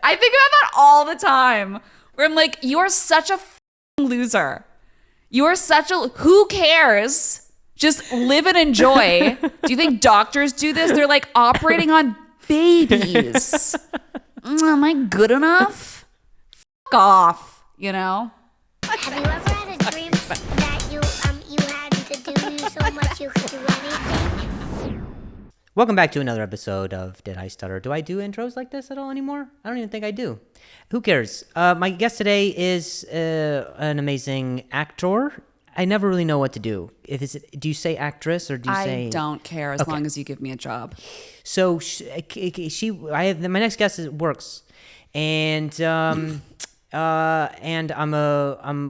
I think about that all the time. Where I'm like, you are such a loser. You are such a... Who cares? Just live and enjoy. Do you think doctors do this? They're like operating on babies. Am I good enough? Fuck off, you know? Have you ever had a dream that you had to do so much you could do anything? Welcome back to another episode of Did I Stutter? Do I do intros like this at all anymore? I don't even think I do. Who cares? My guest today is an amazing actor. I never really know what to do. Do you say actress or do you say... I don't care as long as you give me a my next guest works, and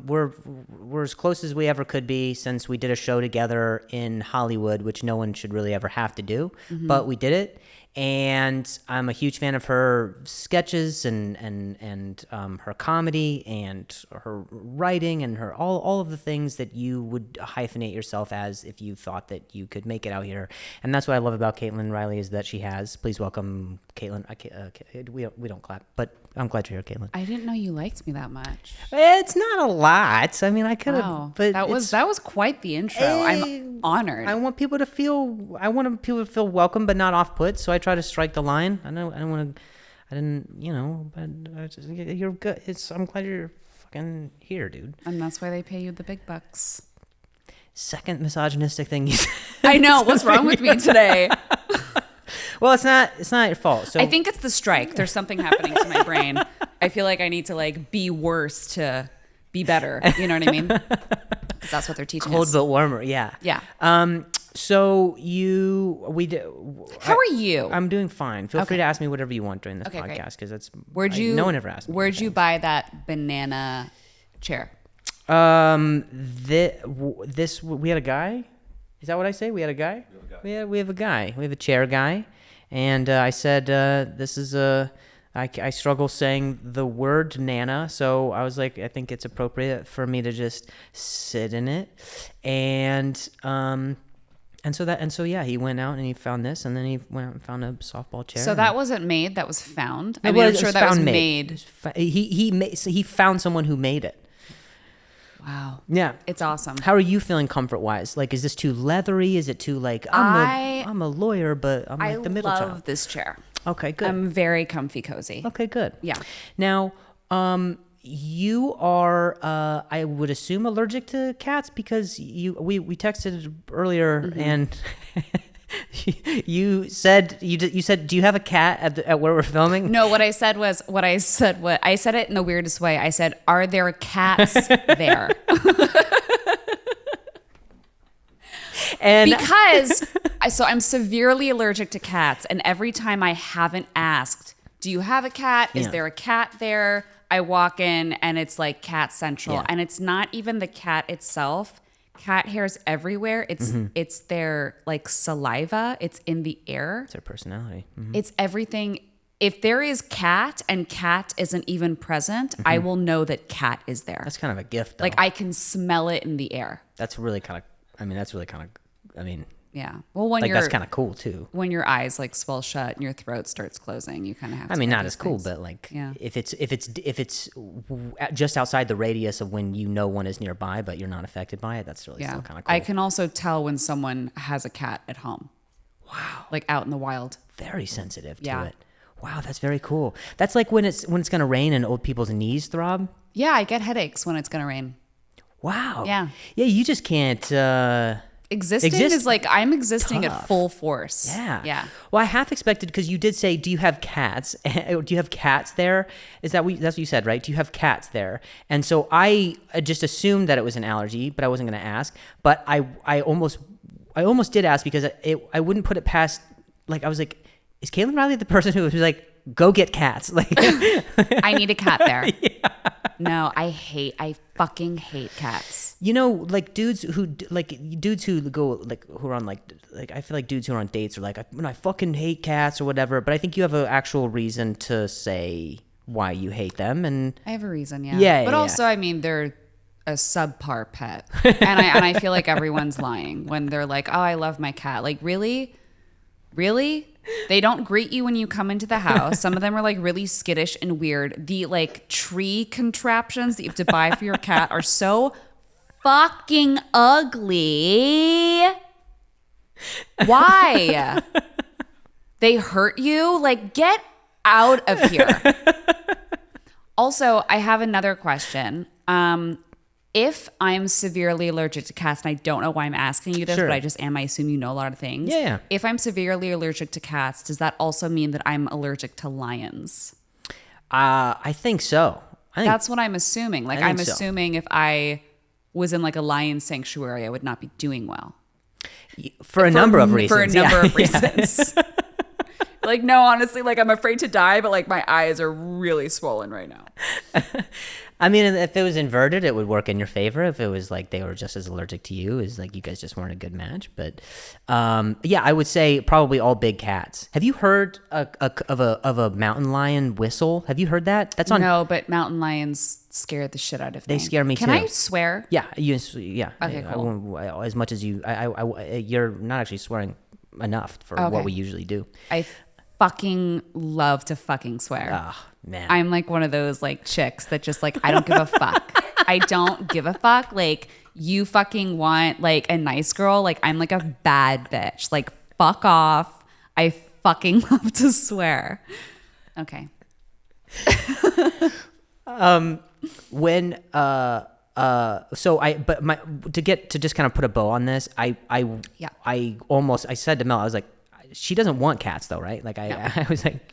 we're as close as we ever could be since we did a show together in Hollywood, which no one should really ever have to do, but we did it. And I'm a huge fan of her sketches and her comedy and her writing and her all of the things that you would hyphenate yourself as if you thought that you could make it out here. And that's what I love about Caitlin Reilley is that she has. Please welcome Caitlin. We don't clap, but I'm glad you're here, Caitlin. I didn't know you liked me that much. It's not a lot. I mean, I could have, Wow. but that was quite the intro. I'm honored. I want people to feel welcome, but not off-put. So I try to strike the line. You're good. I'm glad you're fucking here, dude. And that's why they pay you the big bucks. Second misogynistic thing you said. I know. What's wrong with me today? Well, it's not your fault. So I think it's the strike. There's something happening to my brain. I feel like I need to be worse to be better. You know what I mean? 'Cause that's what they're teaching cold us. but warmer. Yeah. Yeah. So How are you? I'm doing fine. Feel free to ask me whatever you want during this Okay, great. podcast because that's no one ever asked me. Where'd you buy that banana chair? We had a guy. Is that what I say? We had a guy. We have a guy. We have a chair guy, and I said this is a. I struggle saying the word nana, so I was like, I think it's appropriate for me to just sit in it, and so he went out and he found this, and then he went out and found a softball chair. So that wasn't made. That was found. I'm sure that was made. He found someone who made it. Wow. Yeah. It's awesome. How are you feeling comfort-wise? Like, is this too leathery? Is it too I'm a lawyer, but I'm like the middle child? I love this chair. Okay, good. I'm very comfy cozy. Okay, good. Yeah. Now, you are, I would assume, allergic to cats because we texted earlier and you said, do you have a cat at where we're filming? No, I said it in the weirdest way. I said, are there cats there? And because I'm severely allergic to cats, and every time I haven't asked, do you have a cat? Is there a cat there? I walk in and it's like cat central, and it's not even the cat itself. Cat hair's everywhere. It's their saliva. It's in the air. It's their personality. Mm-hmm. It's everything. If there is cat and cat isn't even present, I will know that cat is there. That's kind of a gift, though. I can smell it in the air. That's really kind of. Yeah. Well, that's kind of cool too. When your eyes swell shut and your throat starts closing, you kind of have to. Not as cool, but if it's just outside the radius of when one is nearby, but you're not affected by it, that's really still kind of cool. I can also tell when someone has a cat at home. Wow. Out in the wild. Very sensitive to it. Wow, that's very cool. That's like when it's going to rain and old people's knees throb. Yeah, I get headaches when it's going to rain. Wow. Yeah. Yeah, you just can't. Existing is I'm existing tough. At full force. Yeah. Yeah. Well, I half expected because you did say, do you have cats? Do you have cats there? That's what you said, right? Do you have cats there? And so I just assumed that it was an allergy, but I wasn't going to ask. But I almost did ask because I wouldn't put it past, I was like, is Caitlin Reilly the person who was like, go get cats? I need a cat there. Yeah. No, I fucking hate cats. Dudes who go who are on I feel like dudes who are on dates are I fucking hate cats or whatever. But I think you have an actual reason to say why you hate them, and I have a reason, yeah. Yeah, but also, they're a subpar pet, and I feel like everyone's lying when they're like, "Oh, I love my cat." Really? They don't greet you when you come into the house. Some of them are like really skittish and weird. The like tree contraptions that you have to buy for your cat are so fucking ugly. Why? They hurt you? Like, get out of here. Also, I have another question. If I'm severely allergic to cats, and I don't know why I'm asking you this, Sure. but I just am, I assume you know a lot of things. Yeah. If I'm severely allergic to cats, does that also mean that I'm allergic to lions? I think so. I think That's what I'm assuming. Like, I think I'm so. assuming if I was in like a lion sanctuary, I would not be doing well. for a number of reasons. For a number of Yeah. reasons. Like, no, honestly, like I'm afraid to die, but like my eyes are really swollen right now. I mean, if it was inverted, it would work in your favor. If it was like they were just as allergic to you, is like you guys just weren't a good match. But yeah, I would say probably all big cats. Have you heard of a mountain lion whistle? Have you heard that? That's on. No, but mountain lions scared the shit out of me. They scare me Can too. I swear? Yeah, yeah. Okay, I cool. won't- as much as you, you're not actually swearing enough for Okay. what we usually do. I fucking love to fucking swear. Oh man, I'm like one of those like chicks that just like, I don't give a fuck. I don't give a fuck. Like, you fucking want like a nice girl. Like, I'm like a bad bitch. Like, fuck off. I fucking love to swear. Okay. when to just kind of put a bow on this, I said to Mel, I was like, she doesn't want cats though, right? Like I was like,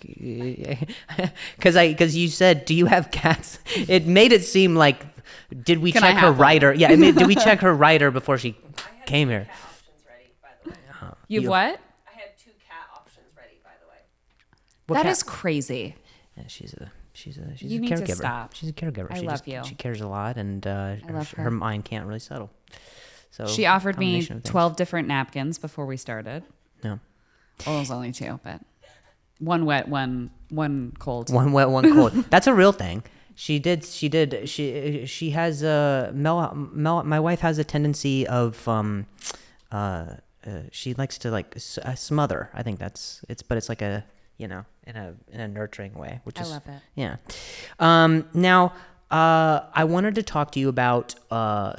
because you said, do you have cats? It made it seem like, did we Can I check her have one? rider? Yeah, did we check her rider before she came here? Cat options ready, by the way. You've what? I had 2 cat options ready, by the way. What That cat? is crazy. Yeah, she's You a need to caregiver. stop. She's a caregiver. I love you. She cares a lot, and love her her. mind can't really settle. So She offered me combination of things. 12 different napkins before we started. No. Well, it was only 2, but one wet, one cold. One wet, one cold. That's a real thing. She has Mel. My wife has a tendency of she likes to like smother. I think but it's like a, in a nurturing way, which I is love it. Yeah. Now I wanted to talk to you about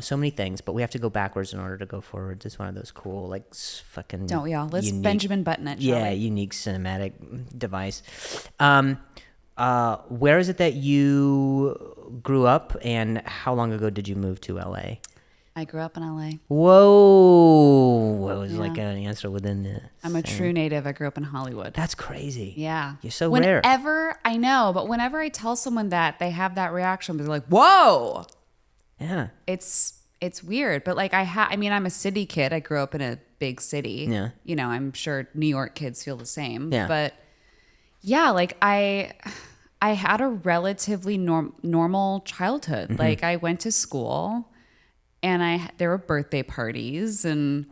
so many things, but we have to go backwards in order to go forwards. It's one of those cool fucking Don't we all? Let's unique- Benjamin Button it, shall Yeah, we? unique cinematic device. Where is it that you grew up, and how long ago did you move to LA? I grew up in LA. Whoa, it was Yeah. like an answer within the. I'm a true native. I grew up in Hollywood. That's crazy. Yeah. You're so rare. Whenever, I know, but whenever I tell someone that, they have that reaction. They're like, whoa. Yeah. It's weird. But like I mean, I'm a city kid. I grew up in a big city. Yeah. I'm sure New York kids feel the same. Yeah. But yeah, like I had a relatively normal childhood. Mm-hmm. Like I went to school and there were birthday parties and,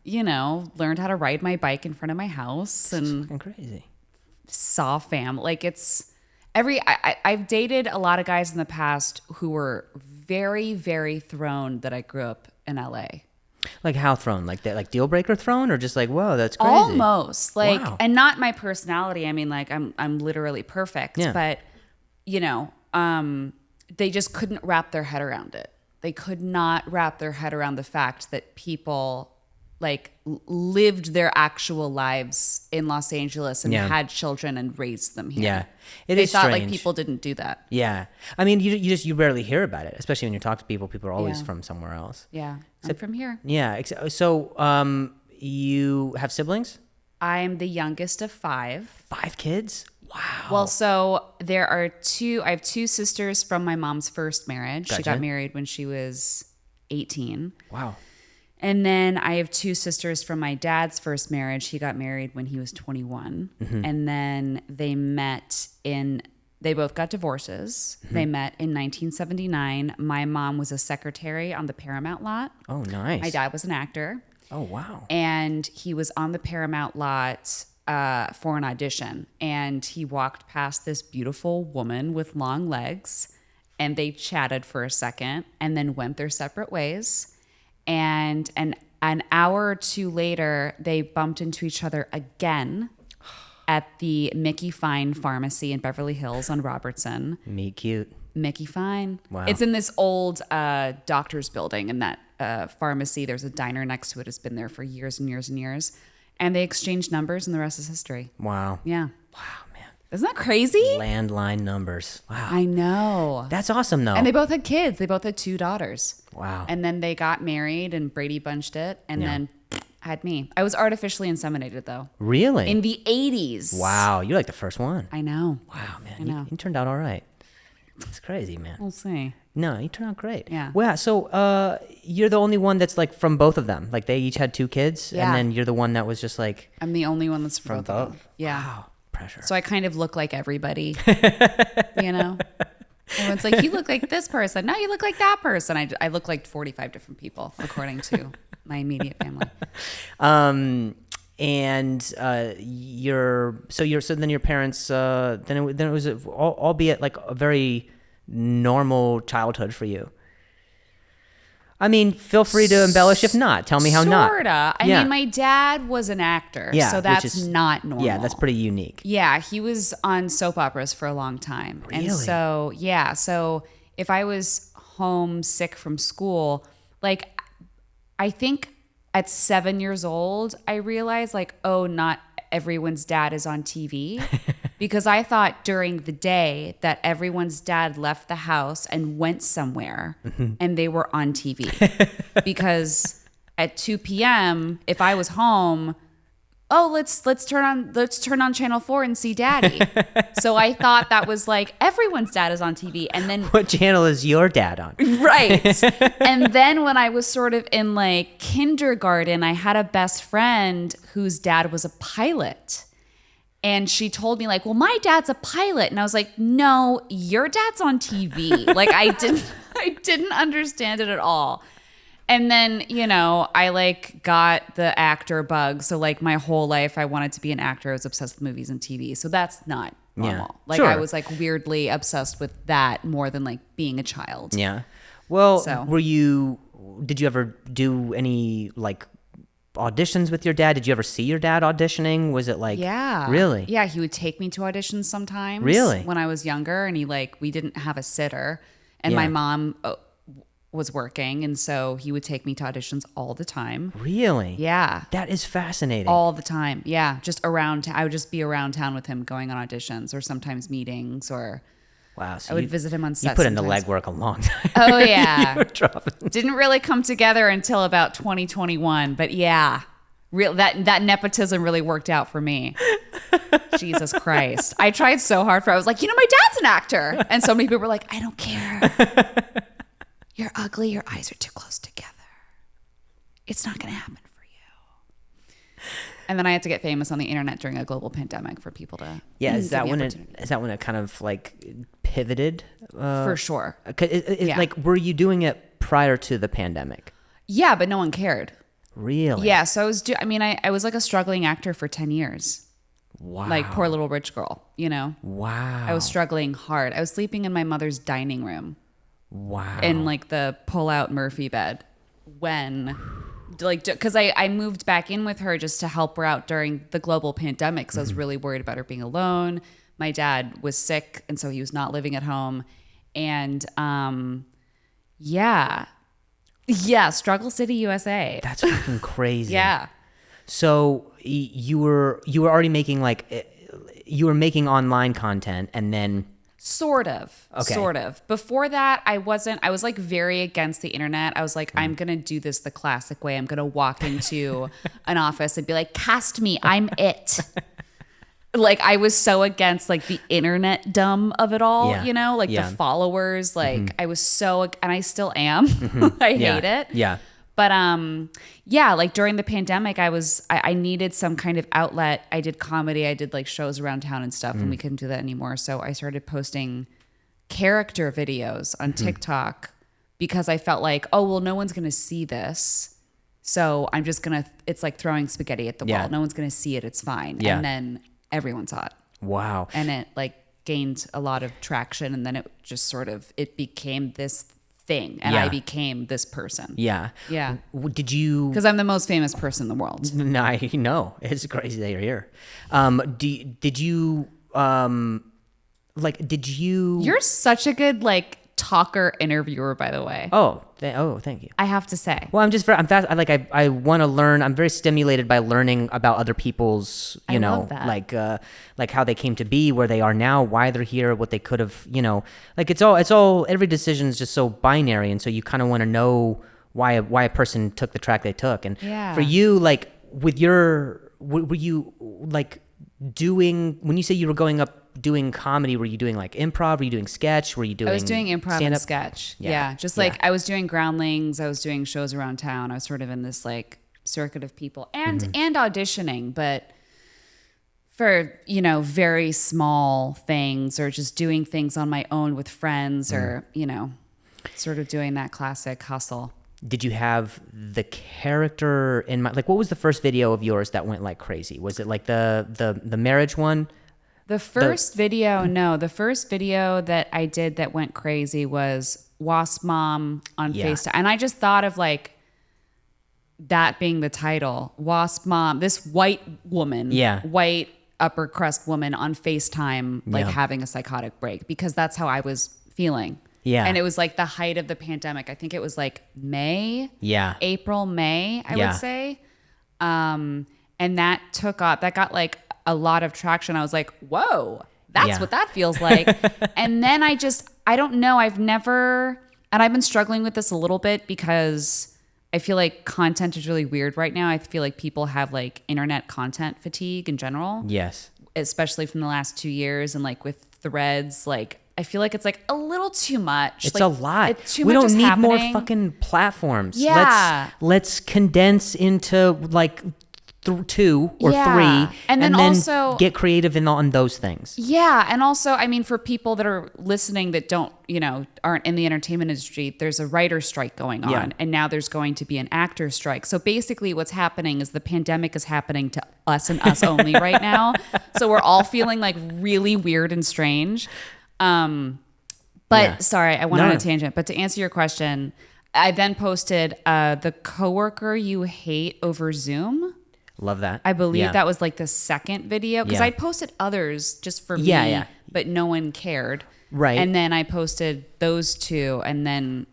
learned how to ride my bike in front of my house and Fucking crazy. saw family. Like I've dated a lot of guys in the past who were very, very thrown that I grew up in LA. Like how thrown? Like that? Like deal breaker thrown, or just like whoa, that's crazy. Almost like, Wow. and not my personality. I mean, like I'm literally perfect, Yeah. but they just couldn't wrap their head around it. They could not wrap their head around the fact that people like lived their actual lives in Los Angeles and Yeah. had children and raised them here. Yeah, it They is thought like strange. people didn't do that. Yeah, I mean, you rarely hear about it, especially when you talk to people. People are always Yeah. from somewhere else. Yeah, I'm from here. Yeah. So, you have siblings? I'm the youngest of 5. 5 kids? Wow. Well, so I have 2 sisters from my mom's first marriage. She Gotcha. got married when she was 18. Wow. And then I have 2 sisters from my dad's first marriage. He got married when he was 21. Mm-hmm. And then they both got divorces. Mm-hmm. They met in 1979. My mom was a secretary on the Paramount lot. Oh, nice. My dad was an actor. Oh, wow. And he was on the Paramount lot for an audition. And he walked past this beautiful woman with long legs. And they chatted for a second and then went their separate ways. And an hour or 2 later, they bumped into each other again at the Mickey Fine Pharmacy in Beverly Hills on Robertson. Meet cute. Mickey Fine. Wow. It's in this old doctor's building in that pharmacy. There's a diner next to it. It's been there for years and years and years. And they exchanged numbers and the rest is history. Wow. Yeah. Wow, man. Isn't that crazy? Landline numbers. Wow. I know. That's awesome, though. And they both had kids. They both had 2 daughters. Wow. And then they got married and Brady bunched it and then had me. I was artificially inseminated though. Really? In the 80s. Wow. You're like the first one. I know. Wow, man. I know. You turned out all right. It's crazy, man. We'll see. No, you turned out great. Yeah. Wow. So you're the only one that's like from both of them. Like they each had 2 kids, Yeah. and then you're the one that was just like I'm the only one that's from both of them. Yeah. Wow. Pressure. So I kind of look like everybody, you know? Everyone's like, you look like this person. No, you look like that person. I look like 45 different people, according to my immediate family. And so then your parents then it was albeit like a very normal childhood for you. I mean, feel free to embellish if not. Tell me how not. Sorta. I mean, my dad was an actor, Yeah, so which that's is- not normal. Yeah, that's pretty unique. Yeah, he was on soap operas for a long time. Really? And so if I was home sick from school, like I think at 7 years old, I realized like, oh, not everyone's dad is on TV. Because I thought during the day that everyone's dad left the house and went somewhere and they were on TV. Because at 2 p.m., if I was home, oh, let's turn on channel 4 and see daddy. So I thought that was like everyone's dad is on TV. And then What channel is your dad on? right. And then when I was sort of in like kindergarten, I had a best friend whose dad was a pilot. And she told me like, well, my dad's a pilot. And I was like, no, your dad's on TV. Like I didn't understand it at all. And then, you know, I like got the actor bug. So like my whole life I wanted to be an actor. I was obsessed with movies and TV. So that's not normal. Yeah. Like Sure. I was like weirdly obsessed with that more than like being a child. Yeah. Well, So- did you ever do any like auditions with your dad? Did you ever see your dad auditioning? Was it like, Yeah. really? Yeah, he would take me to auditions sometimes. Really? When I was younger, and we didn't have a sitter, and Yeah. my mom was working, and so he would take me to auditions all the time. Really? Yeah. That is fascinating. All the time. Yeah. Just around, I would just be around town with him going on auditions or sometimes meetings or Wow. So I would you- visit him on set You put in the sometimes. legwork a long time. Oh, yeah. You were dropping- Didn't really come together until about 2021, but yeah. That nepotism really worked out for me. Jesus Christ. I tried so hard I was like, my dad's an actor. And so many people were like, I don't care. You're ugly. Your eyes are too close together. It's not going to happen for you. And then I had to get famous on the internet during a global pandemic for people to Yeah, is give that me when opportunity. it kind of like pivoted? For sure. Yeah. Yeah. Like, were you doing it prior to the pandemic? Yeah, but no one cared. Really? Yeah, so I was like a struggling actor for 10 years. Wow. Like poor little rich girl, Wow. I was struggling hard. I was sleeping in my mother's dining room Wow. in like the pull-out Murphy bed because I moved back in with her just to help her out during the global pandemic because I was really worried about her being alone. My dad was sick, and so he was not living at home. And yeah, Struggle City, USA. That's fucking crazy. Yeah. So you were already making you were making online content, and then Sort of. Okay. Sort of. Before that, I was like very against the internet. I was like, I'm going to do this the classic way. I'm going to walk into an office and be like, cast me. I'm it. Like I was so against like the internet dumb of it all, Yeah. Like Yeah. the followers, like I was so, and I still am. I hate it. Yeah. But yeah, like during the pandemic, I needed some kind of outlet. I did comedy, I did like shows around town and stuff, and we couldn't do that anymore. So I started posting character videos on TikTok because I felt like, oh well, no one's gonna see this, so I'm just gonna. It's like throwing spaghetti at the Yeah. wall. No one's gonna see it. It's fine. Yeah. And then everyone saw it, Wow. and it like gained a lot of traction, and then it just sort of became this thing and Yeah. I became this person. Yeah. Yeah. Did you? Because I'm the most famous person in the world. No, I know. It's crazy that you're here. Did you did you? You're such a good like talker interviewer, by the way. Thank you. I have to say. Well, I want to learn. I'm very stimulated by learning about other people's, I love that. like how they came to be, where they are now, why they're here, what they could have, like it's all every decision is just so binary, and so you kind of want to know why a person took the track they took. And Yeah. for you, like with were you like doing, when you say you were going up doing comedy, were you doing like improv? Were you doing sketch? Were you doing? I was doing improv stand-up? and sketch. Yeah. Yeah. Just like I was doing groundlings. I was doing shows around town. I was sort of in this like circuit of people and auditioning, but for, very small things or just doing things on my own with friends or, sort of doing that classic hustle. Did you have the character in mind? Like, what was the first video of yours that went like crazy? Was it like the marriage one? The first video that I did that went crazy was Wasp Mom on Yeah. FaceTime. And I just thought of like that being the title. Wasp Mom, this white woman, white upper crust woman on FaceTime, like having a psychotic break, because that's how I was feeling. Yeah. And it was like the height of the pandemic. I think it was like April, May, I Yeah. would say. And that took off. That got like a lot of traction. I was like, whoa, that's what that feels like. And then I don't know. And I've been struggling with this a little bit because I feel like content is really weird right now. I feel like people have like internet content fatigue in general. Yes. Especially from the last 2 years, and like with Threads, like I feel like it's like a little too much. It's like, a lot. Too We much don't is need more happening. fucking platforms. Yeah. Let's condense into like 2 or 3, And then also get creative on those things. Yeah, and also, I mean, for people that are listening that don't, aren't in the entertainment industry, there's a writer's strike going on, and now there's going to be an actor's strike. So basically what's happening is the pandemic is happening to us and us only right now. So we're all feeling like really weird and strange. Sorry, I went on a tangent, but to answer your question, I then posted the coworker you hate over Zoom. Love that. I believe that was like the second video, because I posted others just for me, but no one cared. Right. And then I posted those 2 and then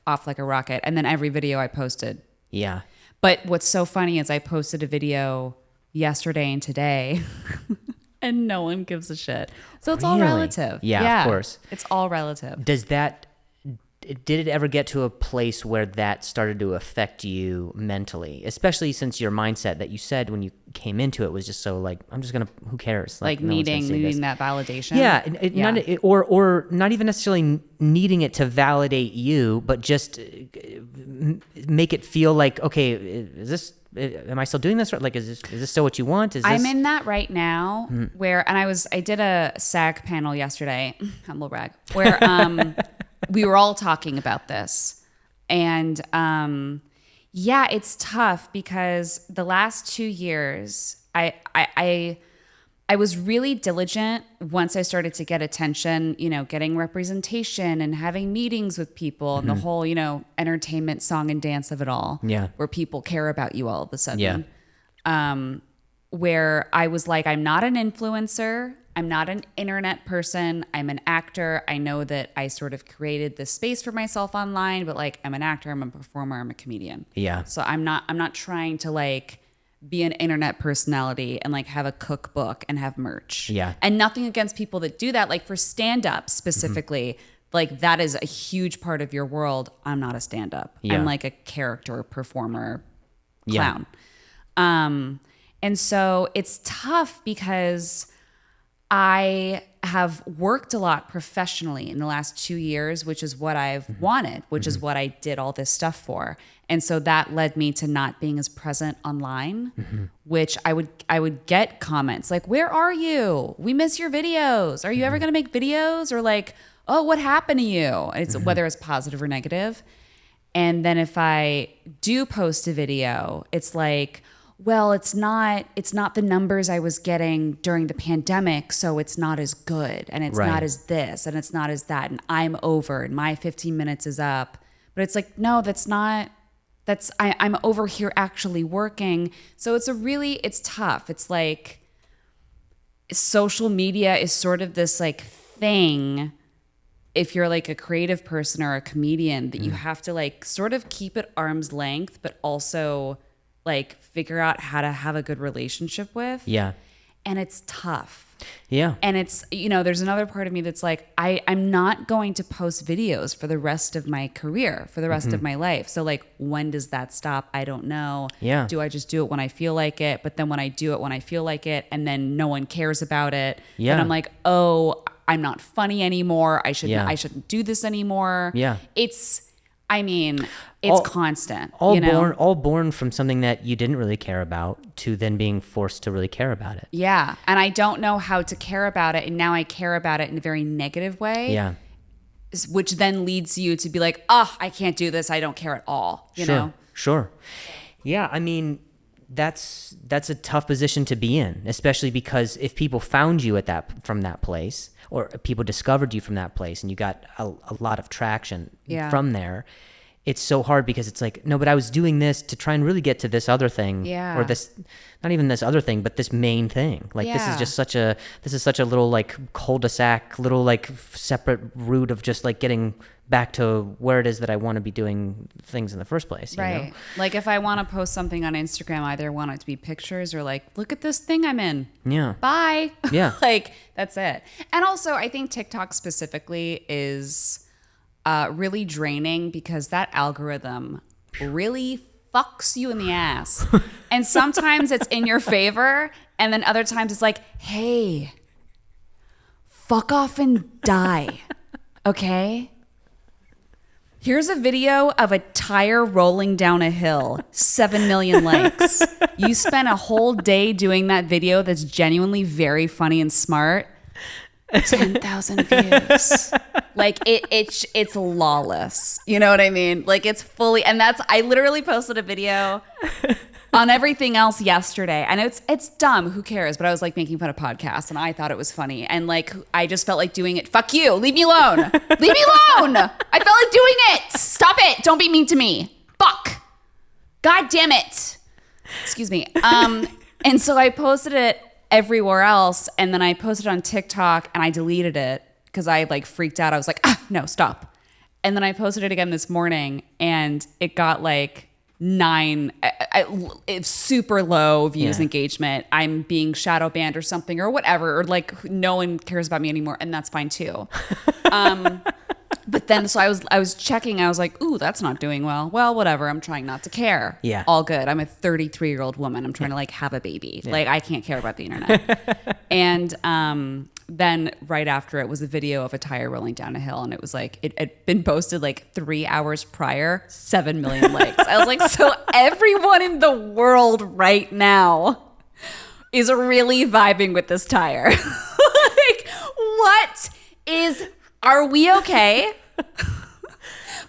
off like a rocket. And then every video I posted. Yeah. But what's so funny is I posted a video yesterday and today and no one gives a shit. So it's all Really? relative. Yeah, of course. It's all relative. Did it ever get to a place where that started to affect you mentally, especially since your mindset that you said when you came into it was just so like, I'm just gonna, who cares? Like no one's gonna see this. needing that validation. Yeah, or not even necessarily needing it to validate you, but just make it feel like, okay, am I still doing this? Like, is this still what you want? I'm in that right now where, and I did a SAG panel yesterday, humble brag, where we were all talking about this. And it's tough because the last 2 years, I was really diligent once I started to get attention, getting representation and having meetings with people and the whole, entertainment, song and dance of it all. Yeah. Where people care about you all of a sudden. Yeah. Where I was like, I'm not an influencer. I'm not an internet person. I'm an actor. I know that I sort of created this space for myself online, but like I'm an actor, I'm a performer, I'm a comedian. Yeah. So I'm not trying to like be an internet personality and like have a cookbook and have merch. Yeah. And nothing against people that do that. Like for stand-up specifically, like that is a huge part of your world. I'm not a stand-up. Yeah. I'm like a character performer clown. And so it's tough because I have worked a lot professionally in the last 2 years, which is what I've wanted, which is what I did all this stuff for. And so that led me to not being as present online, which I would get comments like, where are you? We miss your videos. Are you ever going to make videos? Or like, oh, what happened to you? It's whether it's positive or negative. And then if I do post a video, it's like, well, it's not the numbers I was getting during the pandemic, so it's not as good, and it's Right. not as this, and it's not as that, and I'm over, and my 15 minutes is up. But it's like, no, I'm over here actually working. So it's tough. It's like social media is sort of this like thing, if you're like a creative person or a comedian, that you have to like sort of keep at arm's length, but also like figure out how to have a good relationship with. Yeah. And it's tough. Yeah. And it's, there's another part of me that's like, I'm not going to post videos for the rest of my career, for the rest of my life. So like, when does that stop? I don't know. Yeah. Do I just do it when I feel like it? But then when I do it when I feel like it, and then no one cares about it. Yeah. And I'm like, oh, I'm not funny anymore. I shouldn't do this anymore. Yeah. It's constant. All born from something that you didn't really care about to then being forced to really care about it. Yeah. And I don't know how to care about it. And now I care about it in a very negative way. Yeah. Which then leads you to be like, I can't do this. I don't care at all. You know? Sure. Yeah. I mean, that's a tough position to be in, especially because if people found you from that place, or people discovered you from that place, and you got a lot of traction from there, it's so hard because it's like, no, but I was doing this to try and really get to this other thing, or this, not even this other thing, but this main thing. Like this is just such a little like cul-de-sac, little like separate route of just like getting back to where it is that I want to be doing things in the first place. You know? Like if I want to post something on Instagram, I either want it to be pictures or like, look at this thing I'm in. Yeah. Bye. Yeah. Like that's it. And also I think TikTok specifically is really draining because that algorithm really fucks you in the ass. And sometimes it's in your favor, and then other times it's like, hey, fuck off and die. Okay? Here's a video of a tire rolling down a hill. 7 million likes. You spent a whole day doing that video that's genuinely very funny and smart. 10,000 views. Like it's lawless. You know what I mean? Like it's fully, and I literally posted a video on everything else yesterday. I know it's dumb. Who cares? But I was like making fun of podcasts, and I thought it was funny. And like I just felt like doing it. Fuck you. Leave me alone. Leave me alone. I felt like doing it. Stop it. Don't be mean to me. Fuck. God damn it. Excuse me. And so I posted it everywhere else, and then I posted on TikTok, and I deleted it because I like freaked out. I was like, no, stop. And then I posted it again this morning, and it got like 9, it's super low views, engagement. I'm being shadow banned or something or whatever, or like no one cares about me anymore, and that's fine too. But then, so I was checking. I was like, ooh, that's not doing well. Well, whatever. I'm trying not to care. Yeah. All good. I'm a 33-year-old woman. I'm trying to like have a baby. Yeah. Like I can't care about the internet. And then right after it was a video of a tire rolling down a hill, and it was like it had been posted like 3 hours prior, 7 million likes. I was like, so everyone in the world right now is really vibing with this tire. Like, what is? Are we okay?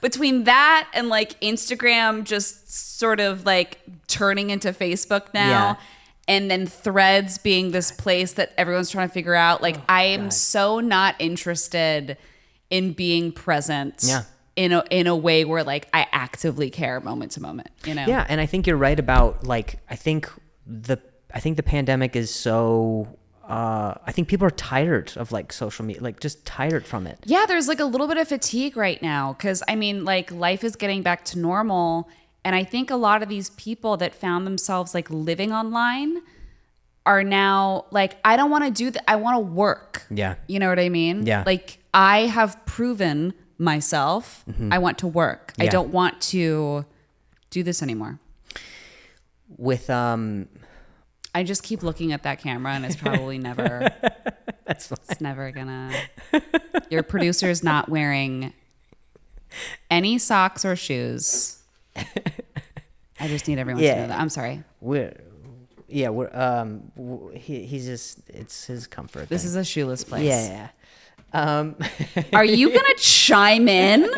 Between that and like Instagram just sort of like turning into Facebook now, and then Threads being this place that everyone's trying to figure out. Like I am so not interested in being present in a way where like I actively care moment to moment, you know? Yeah, and I think you're right about like I think the pandemic is so I think people are tired of like social media, like just tired from it. Yeah, there's like a little bit of fatigue right now because I mean, like life is getting back to normal. And I think a lot of these people that found themselves like living online are now like, I don't want to do that. I want to work. Yeah. You know what I mean? Yeah. Like I have proven myself. I want to work. I don't want to do this anymore. With I just keep looking at that camera, and it's probably never. That's fine. It's never gonna. Your producer's not wearing any socks or shoes. I just need everyone to know that. I'm sorry. He's just, it's his comfort. This is a shoeless place. Yeah. Are you gonna chime in?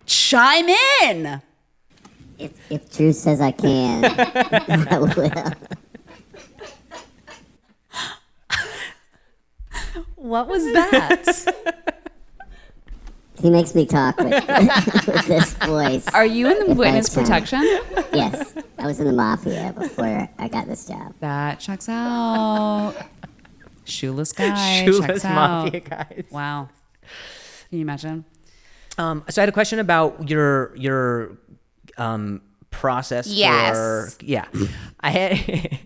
Chime in. If Drew says I can, I will. What was that? He makes me talk with, with this voice. Are you in the If I witness can. protection? Yes, I was in the mafia before I got this job. That checks out. Shoeless guy. Shoeless checks mafia out. guys. Wow. Can you imagine? So I had a question about your process. Yes. I had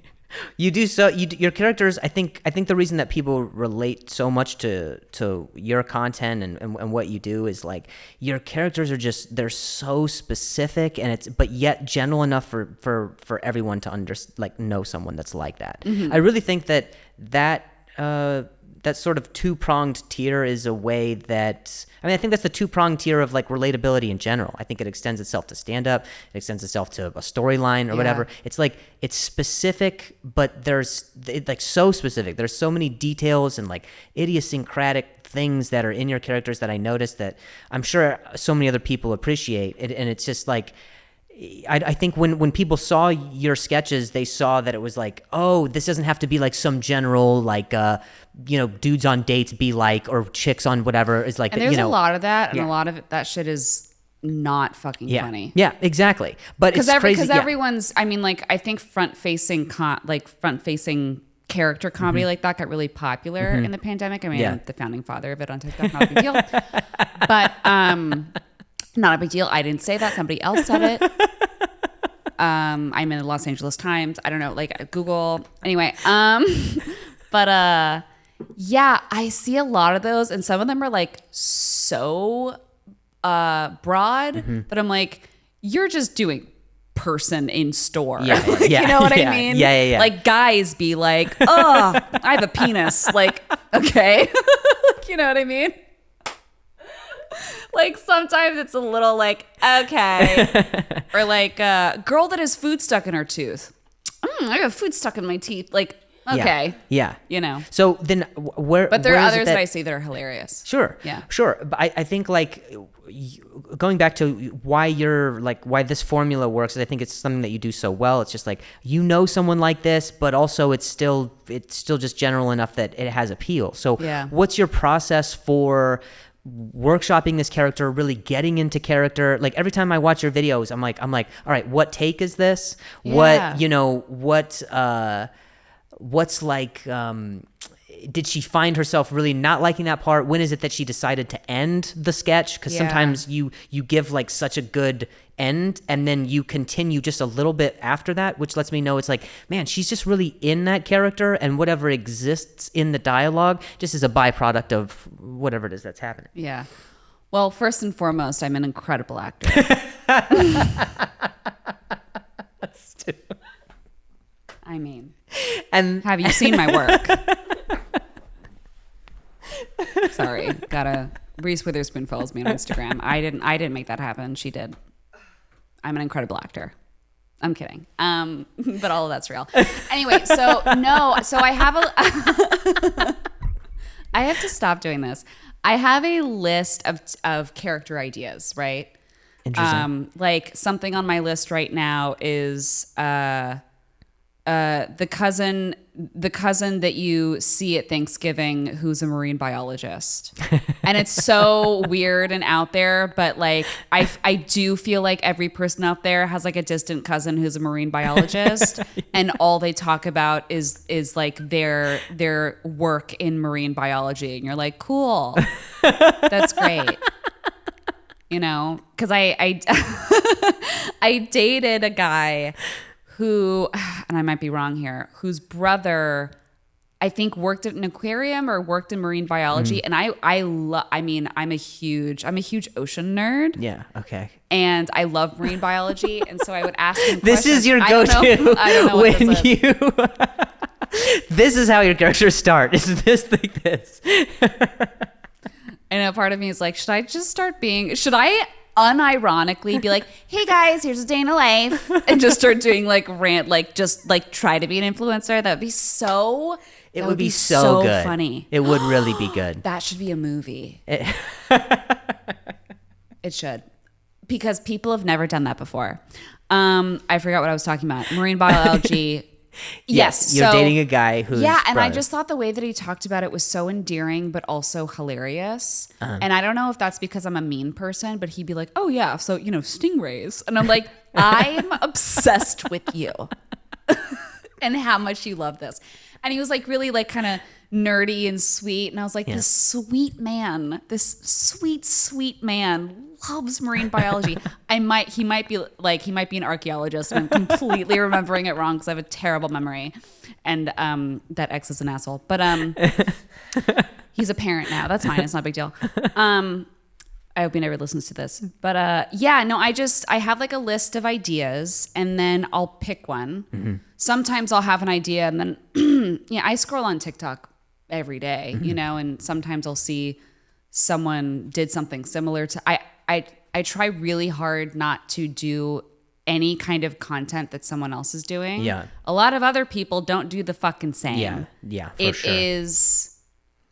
you do so your characters. I think the reason that people relate so much to your content and what you do is like your characters are just they're so specific and it's but yet general enough for everyone to know someone that's like that. I really think that that sort of two-pronged tier is a way that I think that's the two-pronged tier of like relatability in general. I think it extends itself to stand-up, it extends itself to a storyline or whatever. It's like it's specific, but it's like so specific. There's so many details and like idiosyncratic things that are in your characters that I noticed that I'm sure so many other people appreciate it, and it's just like I think when people saw your sketches, they saw that it was like, oh, this doesn't have to be like some general like dudes on dates be like or chicks on whatever is like. And there's a lot of that, and Yeah. a lot of that shit is not fucking funny. Yeah, exactly. But it's crazy Because everyone's, I mean, like I think front facing character comedy like that got really popular in the pandemic. I mean, I'm the founding father of it on TikTok, not a big deal. But not a big deal. I didn't say that. Somebody else said it. I'm in the Los Angeles Times. I don't know, like Google. Anyway, but yeah, I see a lot of those, and some of them are like so broad that I'm like, you're just doing person in store. Yeah, Like, yeah, you know what yeah, I mean? yeah. Like guys be like, oh, I have a penis. Like, okay. You know what I mean? Like sometimes it's a little like, okay. Or like girl that has food stuck in her tooth. I have food stuck in my teeth. Like, okay. Yeah. You know. So then where? But there are where is it others that I see that are hilarious. Sure. Yeah. Sure. But I think like going back to why why this formula works is I think it's something that you do so well. It's just like someone like this, but also it's still just general enough that it has appeal. So what's your process for workshopping this character, really getting into character? Like every time I watch your videos, I'm like, all right, what take is this? Yeah. What's like, did she find herself really not liking that part? When is it that she decided to end the sketch? Because sometimes you give like such a good end and then you continue just a little bit after that, which lets me know it's like, man, she's just really in that character, and whatever exists in the dialogue just is a byproduct of whatever it is that's happening. Yeah. Well, first and foremost, I'm an incredible actor. I mean, And have you seen my work? Sorry, Reese Witherspoon follows me on Instagram. I didn't make that happen. She did. I'm an incredible actor. I'm kidding. But all of that's real. Anyway, so I have I have to stop doing this. I have a list of character ideas, right? Interesting. Like something on my list right now is the cousin that you see at Thanksgiving who's a marine biologist. And it's so weird and out there, but like I do feel like every person out there has like a distant cousin who's a marine biologist and all they talk about is like their work in marine biology, and you're like, cool. That's great. You know, cuz I dated a guy who, and I might be wrong here, whose brother, I think, worked at an aquarium or worked in marine biology. And I'm a huge ocean nerd. Yeah. Okay. And I love marine biology. And so I would ask him This questions. is your I don't go-to know what when this is. you. This is how your characters start. Is this like this? And a part of me is like, should I unironically be like, hey guys, here's a day in a life, and just start doing like rant, like just like try to be an influencer? That would be so. It that would be so good. Funny. It would really be good. That should be a movie. It should. because people have never done that before. I forgot what I was talking about. Marine biology. Yes. You're so, dating a guy who's and I brother. just thought the way that he talked about it was so endearing, but also hilarious. And I don't know if that's because I'm a mean person, but he'd be like, "Oh yeah, so stingrays," and I'm like, I'm obsessed with you, and how much you love this. And he was like really like kind of nerdy and sweet, and I was like, this sweet man, this sweet man loves marine biology. He might be an archaeologist, and I'm completely remembering it wrong because I have a terrible memory, and that ex is an asshole. But he's a parent now. That's fine. It's not a big deal. I hope he never listens to this. But I have like a list of ideas, and then I'll pick one. Mm-hmm. Sometimes I'll have an idea, and then I scroll on TikTok every day, and sometimes I'll see someone did something similar to I try really hard not to do any kind of content that someone else is doing. Yeah. A lot of other people don't do the fucking same. Yeah, for It sure. is,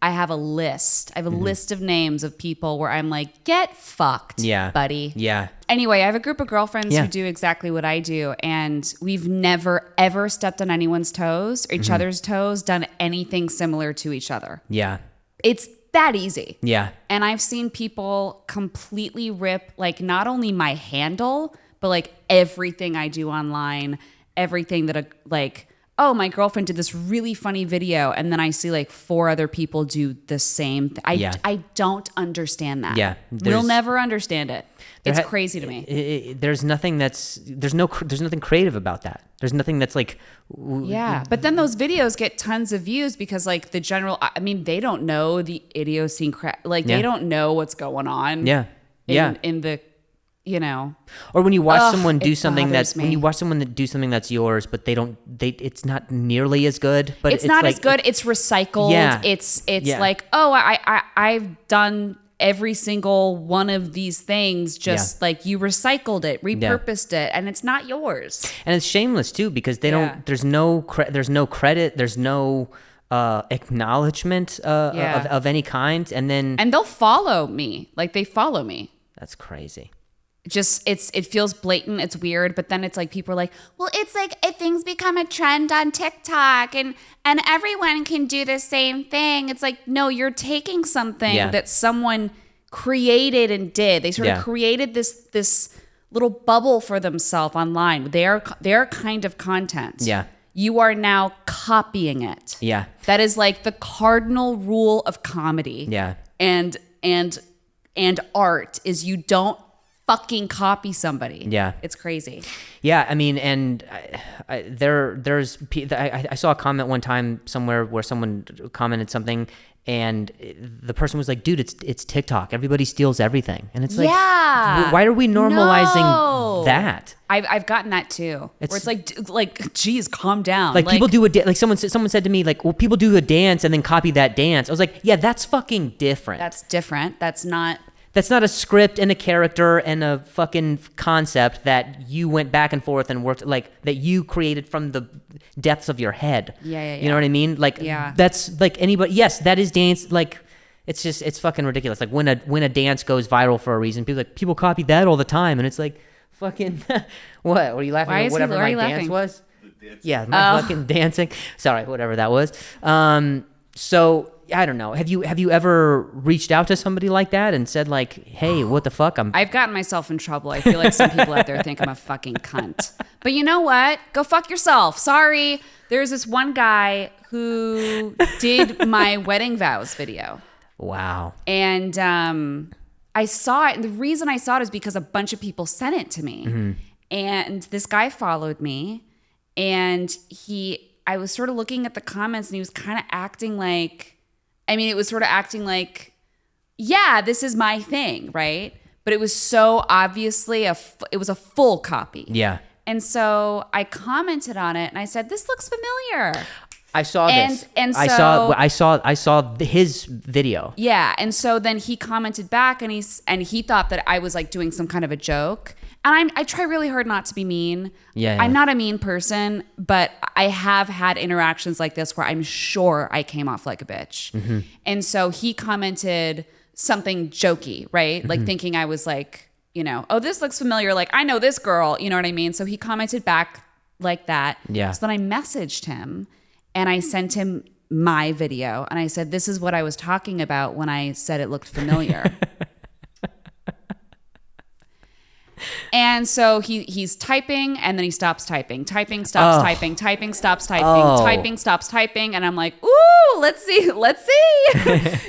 I have a list. I have a list of names of people where I'm like, get fucked, buddy. Yeah. Anyway, I have a group of girlfriends Yeah. who do exactly what I do, and we've never, ever stepped on anyone's toes or each other's toes, done anything similar to each other. Yeah. It's that easy. Yeah. And I've seen people completely rip, like, not only my handle, but like everything I do online, everything that, like, oh, my girlfriend did this really funny video, and then I see like 4 other people do the same thing. I don't understand that. Yeah. We'll never understand it. It's crazy to me. There's nothing there's nothing creative about that. There's nothing that's like. Yeah. But then those videos get tons of views because like the general, I mean, they don't know the idiosyncratic, like they don't know what's going on. Yeah. In the, Or when you watch someone do it something bothers me. do something that's yours, but it's not nearly as good. But it's not like, as good. It's recycled. Yeah. It's Yeah. like, oh, I've done every single one of these things, just like you recycled it, repurposed it, and it's not yours. And it's shameless too, because they don't. There's no credit. There's no acknowledgement of any kind, and they'll follow me. Like they follow me. That's crazy. Just it feels blatant, it's weird, but then it's like people are like, well, it's like if things become a trend on TikTok and everyone can do the same thing. It's like, no, you're taking something that someone created and did. They sort of created this little bubble for themselves online. Their kind of content. Yeah. You are now copying it. Yeah. That is like the cardinal rule of comedy. Yeah. And art is you don't fucking copy somebody. Yeah. It's crazy. Yeah, I mean, and I saw a comment one time somewhere where someone commented something, and the person was like, "Dude, it's TikTok. Everybody steals everything," and it's like, why are we normalizing that? I've gotten that too. Where it's like, geez, calm down. Like people do like someone said to me like, well, people do a dance and then copy that dance. I was like, yeah, that's fucking different. That's different. That's not a script and a character and a fucking concept that you went back and forth and worked, like, that you created from the depths of your head. Yeah. You know what I mean? Like, that's like anybody. Yes, that is dance. Like, it's fucking ridiculous. Like when a dance goes viral for a reason, people copy that all the time, and it's like, fucking, what? Were you laughing at whatever my dance was? Yeah, my fucking dancing. Sorry, whatever that was. So I don't know. Have you ever reached out to somebody like that and said like, "Hey, what the fuck?" I've gotten myself in trouble. I feel like some people out there think I'm a fucking cunt. But you know what? Go fuck yourself. Sorry. There's this one guy who did my wedding vows video. Wow. And I saw it. And the reason I saw it is because a bunch of people sent it to me. Mm-hmm. And this guy followed me. And I was sort of looking at the comments, and he was kind of acting like, it was sort of acting like, yeah, this is my thing, right? But it was so obviously it was a full copy. Yeah. And so I commented on it, and I said, "This looks familiar." I saw this. And so I saw his video. Yeah, and so then he commented back, and he thought that I was like doing some kind of a joke. And I try really hard not to be mean. Yeah. I'm not a mean person, but I have had interactions like this where I'm sure I came off like a bitch. Mm-hmm. And so he commented something jokey, right? Mm-hmm. Like thinking I was like, you know, oh, this looks familiar. Like, I know this girl, you know what I mean? So he commented back like that. Yeah. So then I messaged him and I sent him my video and I said, this is what I was talking about when I said it looked familiar. And so he's typing and then he stops typing. Typing, stops typing. Typing, stops typing. Typing, stops typing. And I'm like, ooh, let's see.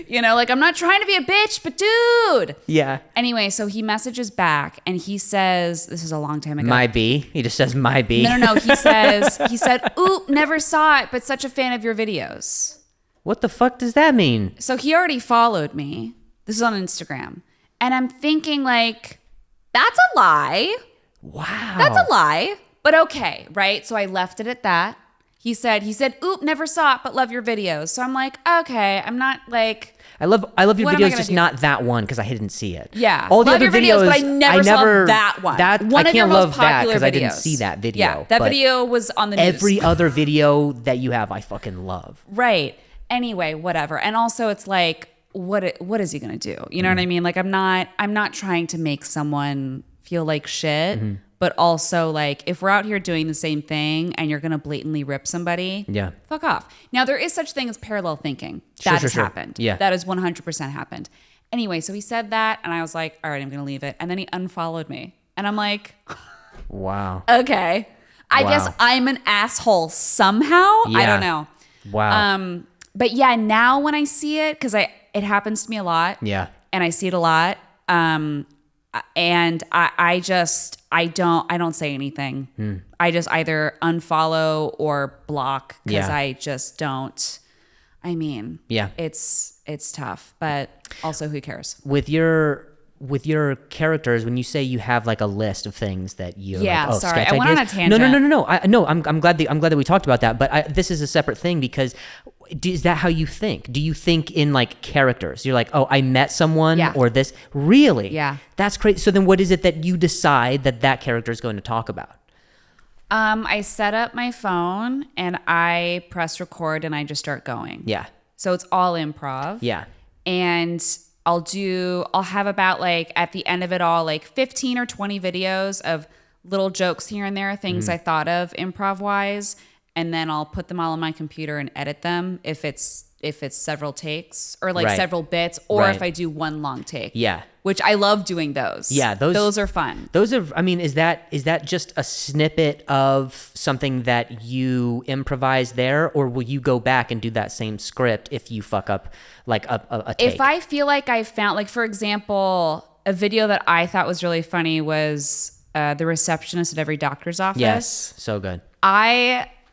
You know, like, I'm not trying to be a bitch, but dude. Yeah. Anyway, so he messages back and he says, this is a long time ago. My B. He just says my B. No. He said, ooh, never saw it, but such a fan of your videos. What the fuck does that mean? So he already followed me. This is on Instagram. And I'm thinking, like, that's a lie. Wow. That's a lie. But okay, right? So I left it at that. He said, oop, never saw it, but love your videos. So I'm like, okay, I'm not like... I love your What am I videos, gonna just do? not that one because I didn't see it. Yeah. All the Love other your videos, but I never saw never that one. That One I of your can't most love that popular because I didn't videos. see that video. Yeah, that but video was on the news. every other video that you have, I fucking love. Right. Anyway, whatever. And also it's like, what is he gonna do? You know what I mean? Like, I'm not trying to make someone feel like shit, but also, like, if we're out here doing the same thing and you're gonna blatantly rip somebody, Yeah. fuck off. Now, there is such thing as parallel thinking. Sure, That sure, has sure. happened. Yeah. That has 100% happened. Anyway, so he said that and I was like, all right, I'm gonna leave it. And then he unfollowed me. And I'm like, Wow. okay. I Wow. guess I'm an asshole somehow. I Yeah. don't know. Wow. But yeah, now when I see it, because it happens to me a lot. Yeah. And I see it a lot. And I don't say anything. I just either unfollow or block because Yeah. I just don't. I mean, Yeah. it's tough, but also who cares? With your characters, when you say you have like a list of things that you Yeah, like, oh, sorry, sketch I went on ideas. a tangent. No. I'm glad that we talked about that. But this is a separate thing because is that how you think? Do you think in like characters? You're like, oh, I met someone Yeah. or this. Really? Yeah. That's crazy. So then, what is it that you decide that character is going to talk about? I set up my phone and I press record and I just start going. Yeah. So it's all improv. Yeah. And I'll have about, like, at the end of it all, like 15 or 20 videos of little jokes here and there, things I thought of improv wise. And then I'll put them all on my computer and edit them if it's several takes or like Right. several bits, or Right. if I do one long take. Yeah. Which I love doing those. Yeah, those are fun. Those are, I mean, is that just a snippet of something that you improvise there, or will you go back and do that same script if you fuck up like a take? If I feel like I found, like, for example, a video that I thought was really funny was the receptionist at every doctor's office. Yes, so good.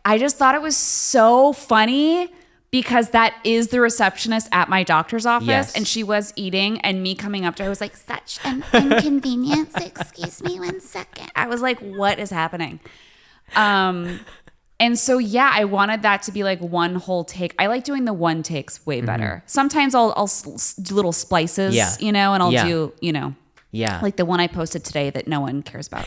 I just thought it was so funny because that is the receptionist at my doctor's office. Yes. And she was eating, and me coming up to her was like, Such an inconvenience. Excuse me 1 second. I was like, what is happening? And so, yeah, I wanted that to be like one whole take. I like doing the one takes way better. Sometimes I'll do little splices, Yeah. you know, and I'll Yeah. do, you know, Yeah. like the one I posted today that no one cares about.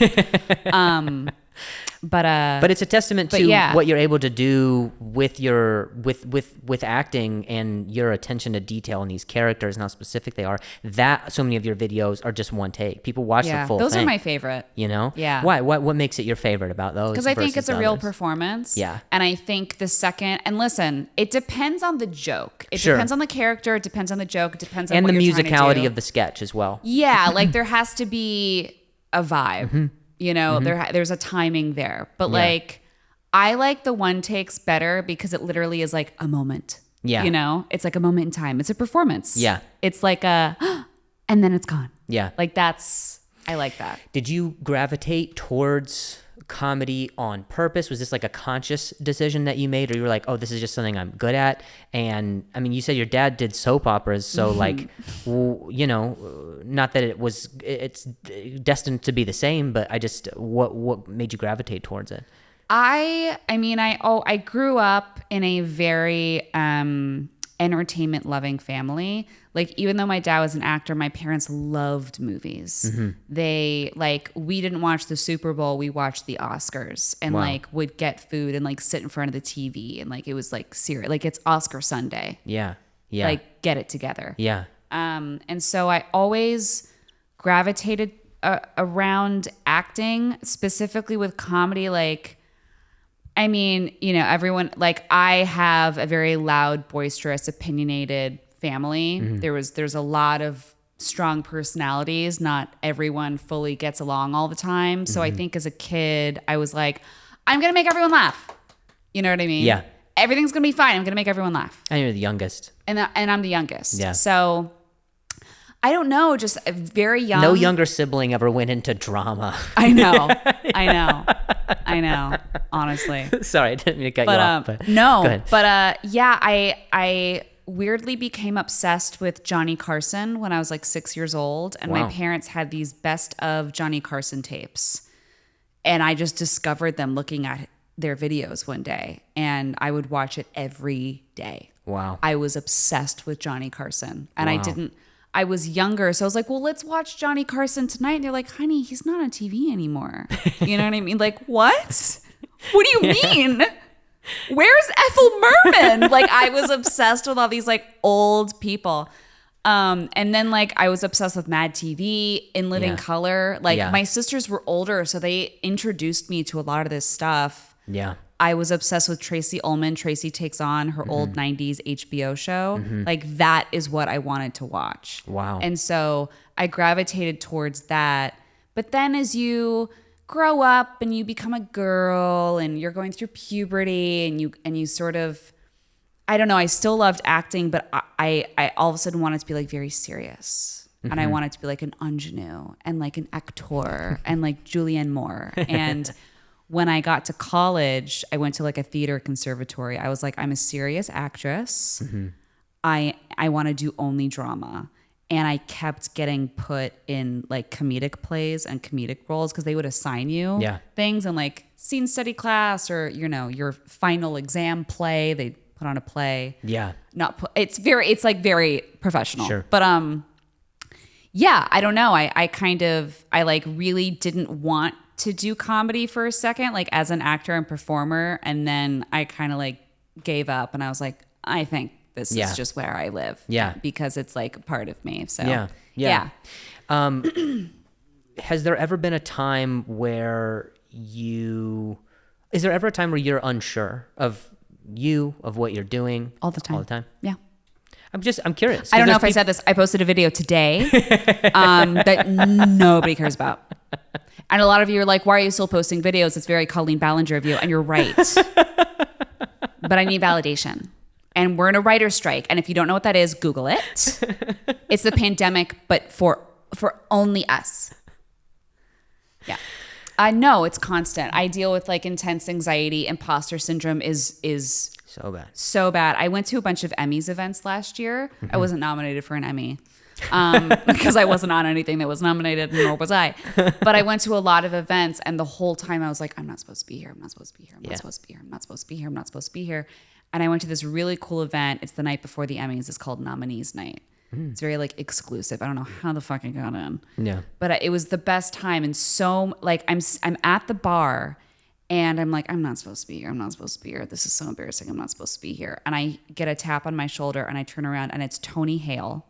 But it's a testament to yeah. what you're able to do with your with acting and your attention to detail in these characters and how specific they are. That so many of your videos are just one take. People watch the full those thing. are my favorite. You know? Yeah. Why? What makes it your favorite about those? Because I think versus it's a real others? performance. Yeah. And I think the second, and listen, it depends on the joke. It Sure. depends on the character. It depends on the joke. It depends on And what the you're trying to musicality do. of the sketch as well. Yeah, like there has to be a vibe. Mm-hmm. You know, there's a timing there. But like, I like the one takes better because it literally is like a moment. Yeah. You know, it's like a moment in time. It's a performance. Yeah. It's like a, and then it's gone. Yeah. Like I like that. Did you gravitate towards comedy on purpose? Was this like a conscious decision that you made, or you were like, oh, this is just something I'm good at? And I mean, you said your dad did soap operas, so like, you know, not that it's destined to be the same, but I just, what made you gravitate towards it? I grew up in a very entertainment loving family. Like, even though my dad was an actor, my parents loved movies. They we didn't watch the Super Bowl, we watched the Oscars, and Wow. like would get food and like sit in front of the TV, and like it was like serious, like it's Oscar Sunday. Yeah. Like, get it together. Yeah. And so I always gravitated around acting, specifically with comedy, like, I mean, you know, everyone, like, I have a very loud, boisterous, opinionated family. There's a lot of strong personalities. Not everyone fully gets along all the time. So I think as a kid, I was like, I'm going to make everyone laugh. You know what I mean? Yeah. Everything's going to be fine. I'm going to make everyone laugh. And you're the youngest. And I'm the youngest. Yeah. So I don't know, just very young. No younger sibling ever went into drama. I know. Honestly. Sorry, I didn't mean to cut But you off. But no. go ahead. But yeah, I weirdly became obsessed with Johnny Carson when I was like 6 years old, and Wow. my parents had these best of Johnny Carson tapes, and I just discovered them looking at their videos one day, and I would watch it every day. Wow. I was obsessed with Johnny Carson, and Wow. I was younger, so I was like, well, let's watch Johnny Carson tonight. And they're like, honey, he's not on TV anymore. You know what I mean? Like, what? What do you mean? Where's Ethel Merman? Like, I was obsessed with all these like old people. And then like I was obsessed with Mad TV, In Living Yeah. Color. Like Yeah. my sisters were older, so they introduced me to a lot of this stuff. Yeah. I was obsessed with Tracy Ullman. Tracy Takes On, her old 90s HBO show. Like that is what I wanted to watch. Wow. And so I gravitated towards that. But then as you grow up and you become a girl and you're going through puberty and you sort of, I don't know, I still loved acting, but I all of a sudden wanted to be like very serious. And I wanted to be like an ingenue and like an actor and like Julianne Moore. And when I got to college, I went to like a theater conservatory. I was like, I'm a serious actress. I want to do only drama. And I kept getting put in like comedic plays and comedic roles because they would assign you Yeah. things and like scene study class or, you know, your final exam play. They put on a play. Yeah. It's like very professional. Sure. But yeah, I don't know. I like really didn't want to do comedy for a second, like as an actor and performer. And then I kind of like gave up and I was like, I think this Yeah. is just where I live. Yeah. Because it's like part of me. So Yeah. yeah. Has there ever been a time where is there ever a time where you're unsure of what you're doing? All the time. All the time? Yeah. I'm curious. I don't know if I said this. I posted a video today that nobody cares about. And a lot of you are like, why are you still posting videos? It's very Colleen Ballinger of you. And you're right. But I need validation. And we're in a writer's strike. And if you don't know what that is, Google it. It's the pandemic, but for only us. Yeah. No, it's constant. I deal with like intense anxiety. Imposter syndrome is So bad. so bad. I went to a bunch of Emmys events last year. I wasn't nominated for an Emmy because I wasn't on anything that was nominated, nor was I. But I went to a lot of events, and the whole time I was like, I'm not supposed to be here. I'm not supposed to be here. I'm not supposed to be here. I'm not supposed to be here. I'm not supposed to be here. And I went to this really cool event. It's the night before the Emmys. It's called Nominees Night. It's very like exclusive. I don't know how the fuck I got in. Yeah. But it was the best time. And so like I'm at the bar and I'm like, I'm not supposed to be here. I'm not supposed to be here. This is so embarrassing. I'm not supposed to be here. And I get a tap on my shoulder and I turn around and it's Tony Hale,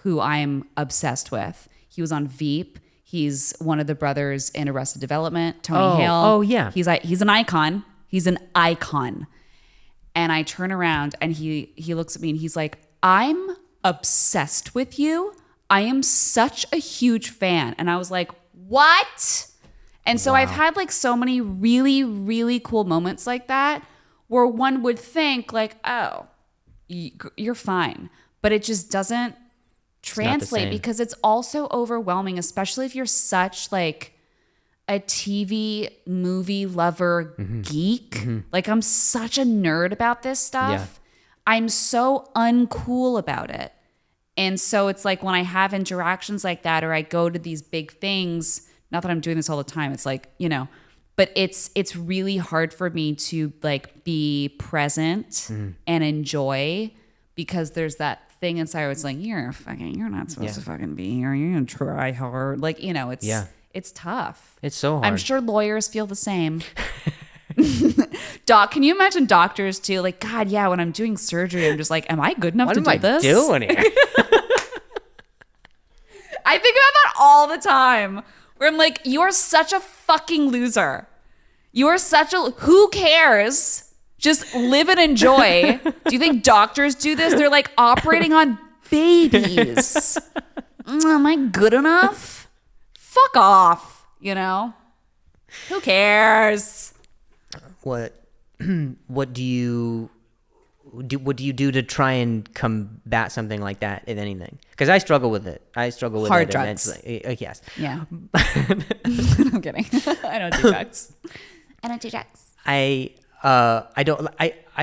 who I'm obsessed with. He was on Veep. He's one of the brothers in Arrested Development. Tony Hale. Oh, yeah. He's an icon. He's an icon. And I turn around and he looks at me and he's like, I'm obsessed with you. I am such a huge fan. And I was like, what? And so I've had like so many really, really cool moments like that where one would think like, oh, you're fine. But it just doesn't translate same. because it's also overwhelming, especially if you're such like a TV movie lover geek. Like I'm such a nerd about this stuff. Yeah. I'm so uncool about it. And so it's like when I have interactions like that or I go to these big things, not that I'm doing this all the time, it's like, you know, but it's really hard for me to like be present and enjoy because there's that thing inside where it's like, you're not supposed to fucking be here. You're going to try hard. Like, you know, it's tough. It's so hard. I'm sure lawyers feel the same. Can you imagine doctors too? Like, God, yeah, when I'm doing surgery, I'm just like, am I good enough to do this? What am I doing here? I think about that all the time. where I'm like, you're such a fucking loser. You're such a, who cares? Just live and enjoy. Do you think doctors do this? They're like operating on babies. Am I good enough? Fuck off, you know? Who cares? What do you do to try and combat something like that, if anything? Because I struggle with it. Hard drugs. immensely. Yes. Yeah. I'm kidding. I don't do drugs. I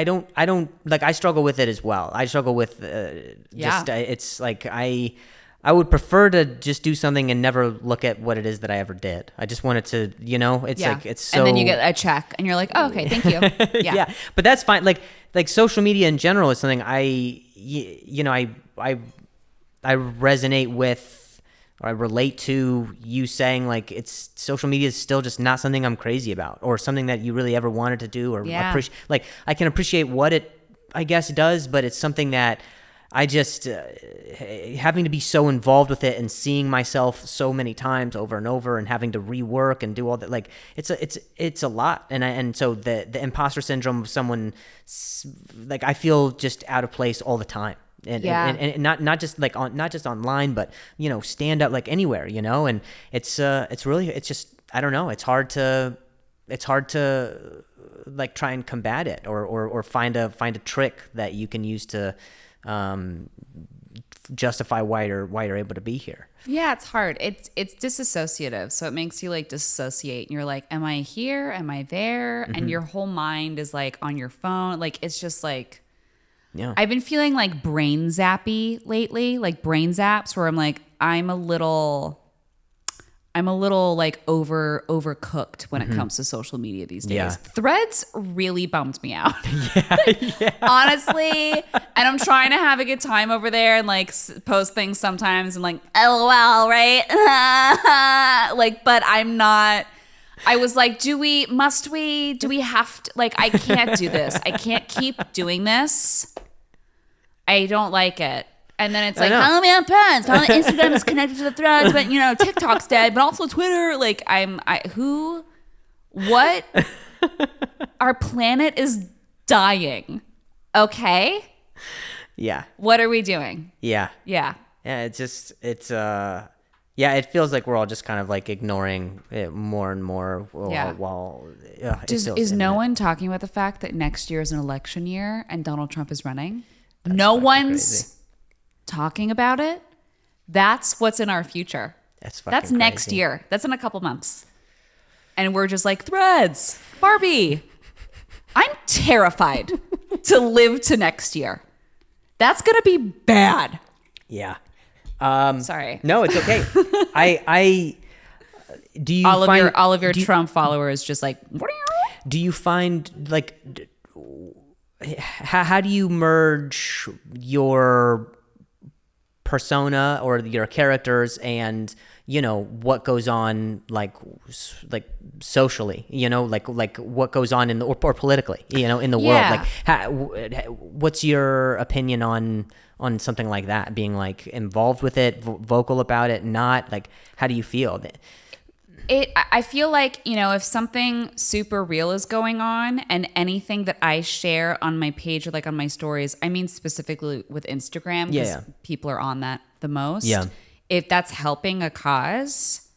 don't like, I struggle with it as well. I struggle with it's like I would prefer to just do something and never look at what it is that I ever did. I just want it to, it's like, it's so. And then you get a check and you're like, oh, okay, thank you. Yeah. Yeah, but that's fine. Like social media in general is something I resonate with, or I relate to you saying like, it's social media is still just not something I'm crazy about, or something that you really ever wanted to do, or appreciate. Like, I can appreciate what it, I guess, does, but it's something that I just having to be so involved with it and seeing myself so many times over and over and having to rework and do all that, like it's a lot. And so the imposter syndrome of someone, like, I feel just out of place all the time. And not just like not just online, but stand up, like anywhere, and it's really, it's just, I don't know, it's hard to like try and combat it, or find a trick that you can use to justify why you're able to be here. Yeah, it's hard. It's disassociative. So it makes you like dissociate, and you're like, am I here? Am I there? Mm-hmm. And your whole mind is like on your phone. Like, it's just like, yeah. I've been feeling like brain zappy lately, like brain zaps, where I'm like, I'm a little like overcooked when it comes to social media these days. Yeah. Threads really bummed me out. Yeah. Honestly. And I'm trying to have a good time over there and like post things sometimes and like, LOL, right? Like, but I'm not. I was like, do we have to, like, I can't do this. I can't keep doing this. I don't like it. And then it's like, follow me on Threads. Follow Instagram is connected to the Threads, but TikTok's dead, but also Twitter. Like, what? Our planet is dying. Okay? Yeah. What are we doing? Yeah. Yeah. Yeah, it feels like we're all just kind of like ignoring it more and more while is no one talking about the fact that next year is an election year and Donald Trump is running? No one's crazy. Talking about it. That's what's in our future. That's next year. That's in a couple months. And we're just like, Threads, Barbie. I'm terrified to live to next year. That's going to be bad. Yeah. Sorry. No, it's okay. I do you all of your Trump followers just like, do you find like, how do you merge your persona or your characters and what goes on like socially, like what goes on in the or politically, in the world, like what's your opinion on something like that, being like involved with it, vocal about it, not like, how do you feel? I feel like, if something super real is going on and anything that I share on my page or like on my stories, I mean specifically with Instagram, because people are on that the most. Yeah. If that's helping a cause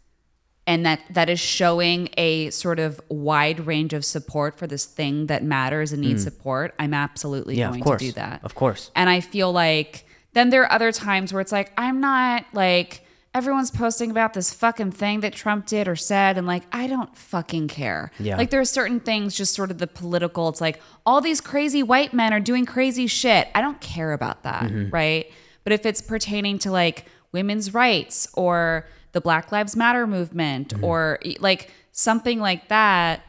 and that is showing a sort of wide range of support for this thing that matters and needs support, I'm absolutely going to do that. Of course. And I feel like then there are other times where it's like, I'm not like, everyone's posting about this fucking thing that Trump did or said, and like, I don't fucking care. Yeah. Like, there are certain things, just sort of the political, it's like, all these crazy white men are doing crazy shit. I don't care about that, right? But if it's pertaining to like women's rights or the Black Lives Matter movement or like something like that,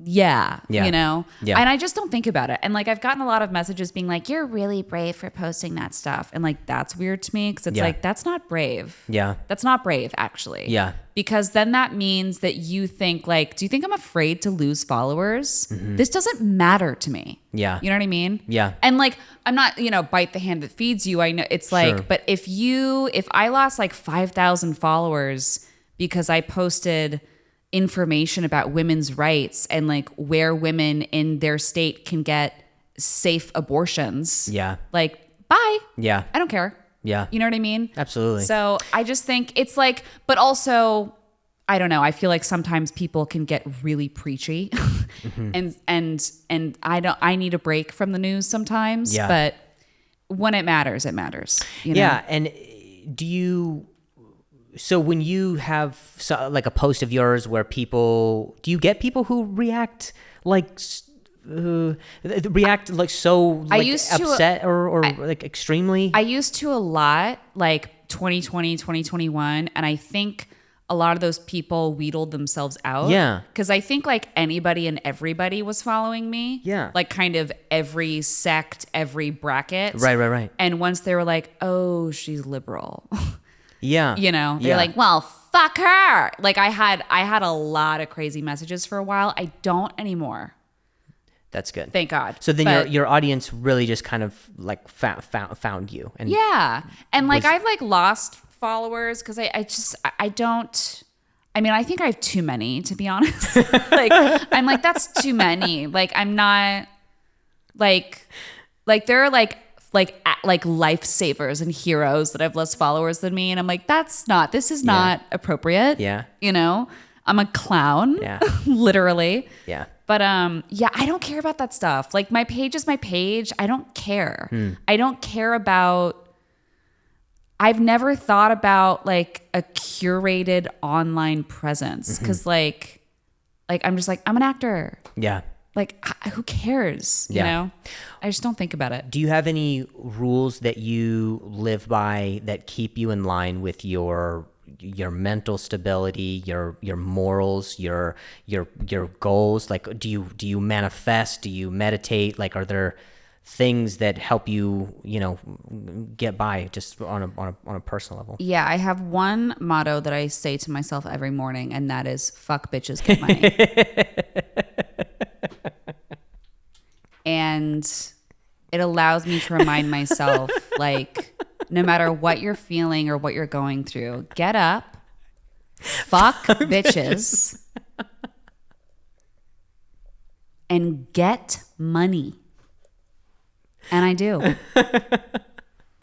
Yeah. And I just don't think about it. And like, I've gotten a lot of messages being like, you're really brave for posting that stuff. And like, that's weird to me because it's like, that's not brave. Yeah. That's not brave, actually. Yeah. Because then that means that you think like, do you think I'm afraid to lose followers? This doesn't matter to me. Yeah. You know what I mean? Yeah. And like, I'm not, bite the hand that feeds you. I know it's like, but if I lost like 5,000 followers because I posted information about women's rights and like where women in their state can get safe abortions. Yeah. Like, bye. Yeah. I don't care. Yeah. You know what I mean? Absolutely. So I just think it's like, but also, I don't know. I feel like sometimes people can get really preachy, and I need a break from the news sometimes. Yeah. But when it matters, it matters. You know? Yeah. And so when you have like a post of yours where do you get people who react like so like I used to- upset or like extremely? I used to a lot, like 2020, 2021, and I think a lot of those people wheedled themselves out. Yeah. Because I think like anybody and everybody was following me. Yeah. Like kind of every sect, every bracket. Right. And once they were like, oh, she's liberal. Yeah. You know, they're Yeah. like, well, fuck her. Like I had a lot of crazy messages for a while. I don't anymore. That's good. Thank God. So then But- your audience really just kind of like found you. And yeah. And like was- I've like lost followers because I don't. I mean, I think I have too many, to be honest. Like I'm like, that's too many. Like I'm not like there are like lifesavers and heroes that have less followers than me, and I'm like, this is not appropriate. Yeah. You know, I'm a clown. Yeah. Literally. Yeah. But yeah, I don't care about that stuff. Like my page is my page. I don't care. I don't care about. I've never thought about like a curated online presence because like I'm just like, I'm an actor. Yeah. Like who cares? Yeah. You know, I just don't think about it. Do you have any rules that you live by that keep you in line with your mental stability, your morals, your goals? Like, do you manifest? Do you meditate? Like, are there things that help you, get by just on a personal level? Yeah, I have one motto that I say to myself every morning, and that is "fuck bitches, get money." And it allows me to remind myself, like, no matter what you're feeling or what you're going through, get up, fuck bitches, and get money. And I do.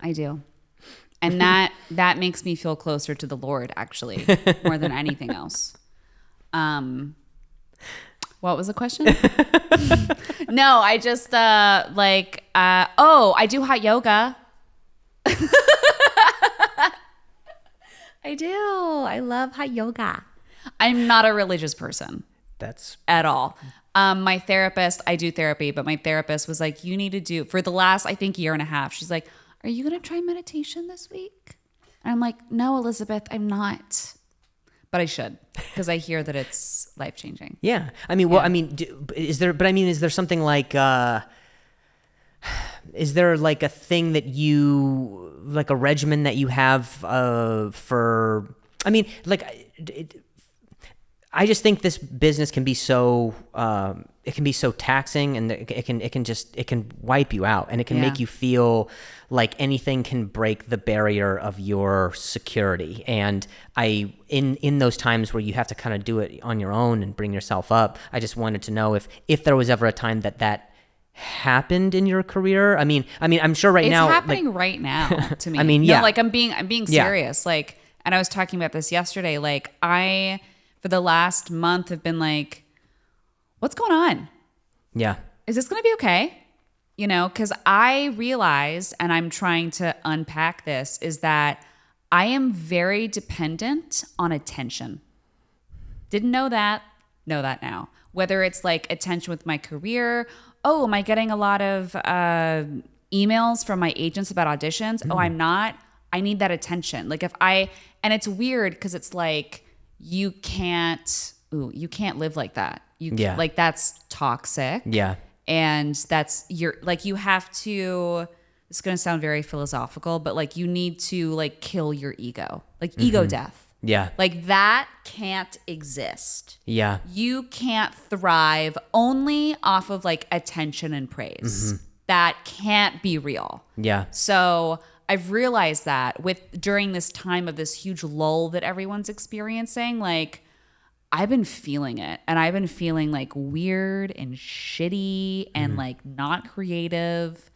I do. And that makes me feel closer to the Lord, actually, more than anything else. What was the question? No, I just I do hot yoga. I do. I love hot yoga. I'm not a religious person That's at all. My therapist, I do therapy, but my therapist was like, you need to do, for the last, I think, year and a half, she's like, are you going to try meditation this week? And I'm like, no, Elizabeth, I'm not. But I should, because I hear that it's life-changing. yeah. I mean, well, I mean, is there something like, is there like a thing that like a regimen that you have for, I mean, like, I just think this business can be so it can be so taxing, and it can wipe you out, and it can make you feel like anything can break the barrier of your security. And in those times where you have to kind of do it on your own and bring yourself up, I just wanted to know if there was ever a time that happened in your career. I mean, I'm sure right now it's happening right now to me. I mean, no, yeah. like I'm being serious. Like, and I was talking about this yesterday. Like for the last month have been like, what's going on? Yeah. Is this going to be okay? Because I realized, and I'm trying to unpack this, is that I am very dependent on attention. Didn't know that now. Whether it's like attention with my career. Oh, am I getting a lot of emails from my agents about auditions? Oh, I'm not. I need that attention. Like and it's weird because it's like, you can't live like that. Like that's toxic. Yeah. And that's you have to, it's going to sound very philosophical, but like you need to like kill your ego, like ego death. Yeah. Like that can't exist. Yeah. You can't thrive only off of like attention and praise. That can't be real. Yeah. So I've realized that during this time of this huge lull that everyone's experiencing, like I've been feeling it, and I've been feeling like weird and shitty and like not creative.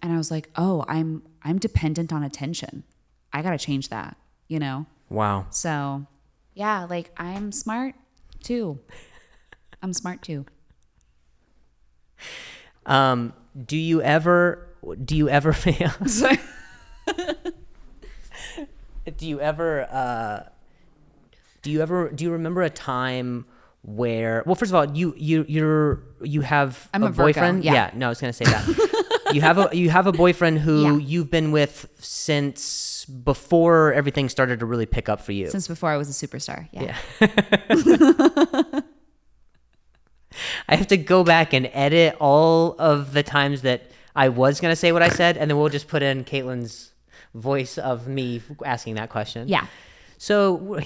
And I was like, oh, I'm dependent on attention. I got to change that, you know? Wow. So yeah, like I'm smart too. I'm smart too. Do you ever do you remember a time where, well, first of all, you have I'm a a Virgo, boyfriend? yeah. No, I was going to say that. you have a boyfriend who Yeah. you've been with since before everything started to really pick up for you. Since before I was a superstar. Yeah. I have to go back and edit all of the times that I was going to say what I said, and then we'll just put in Caitlin's voice of me asking that question. Yeah. So,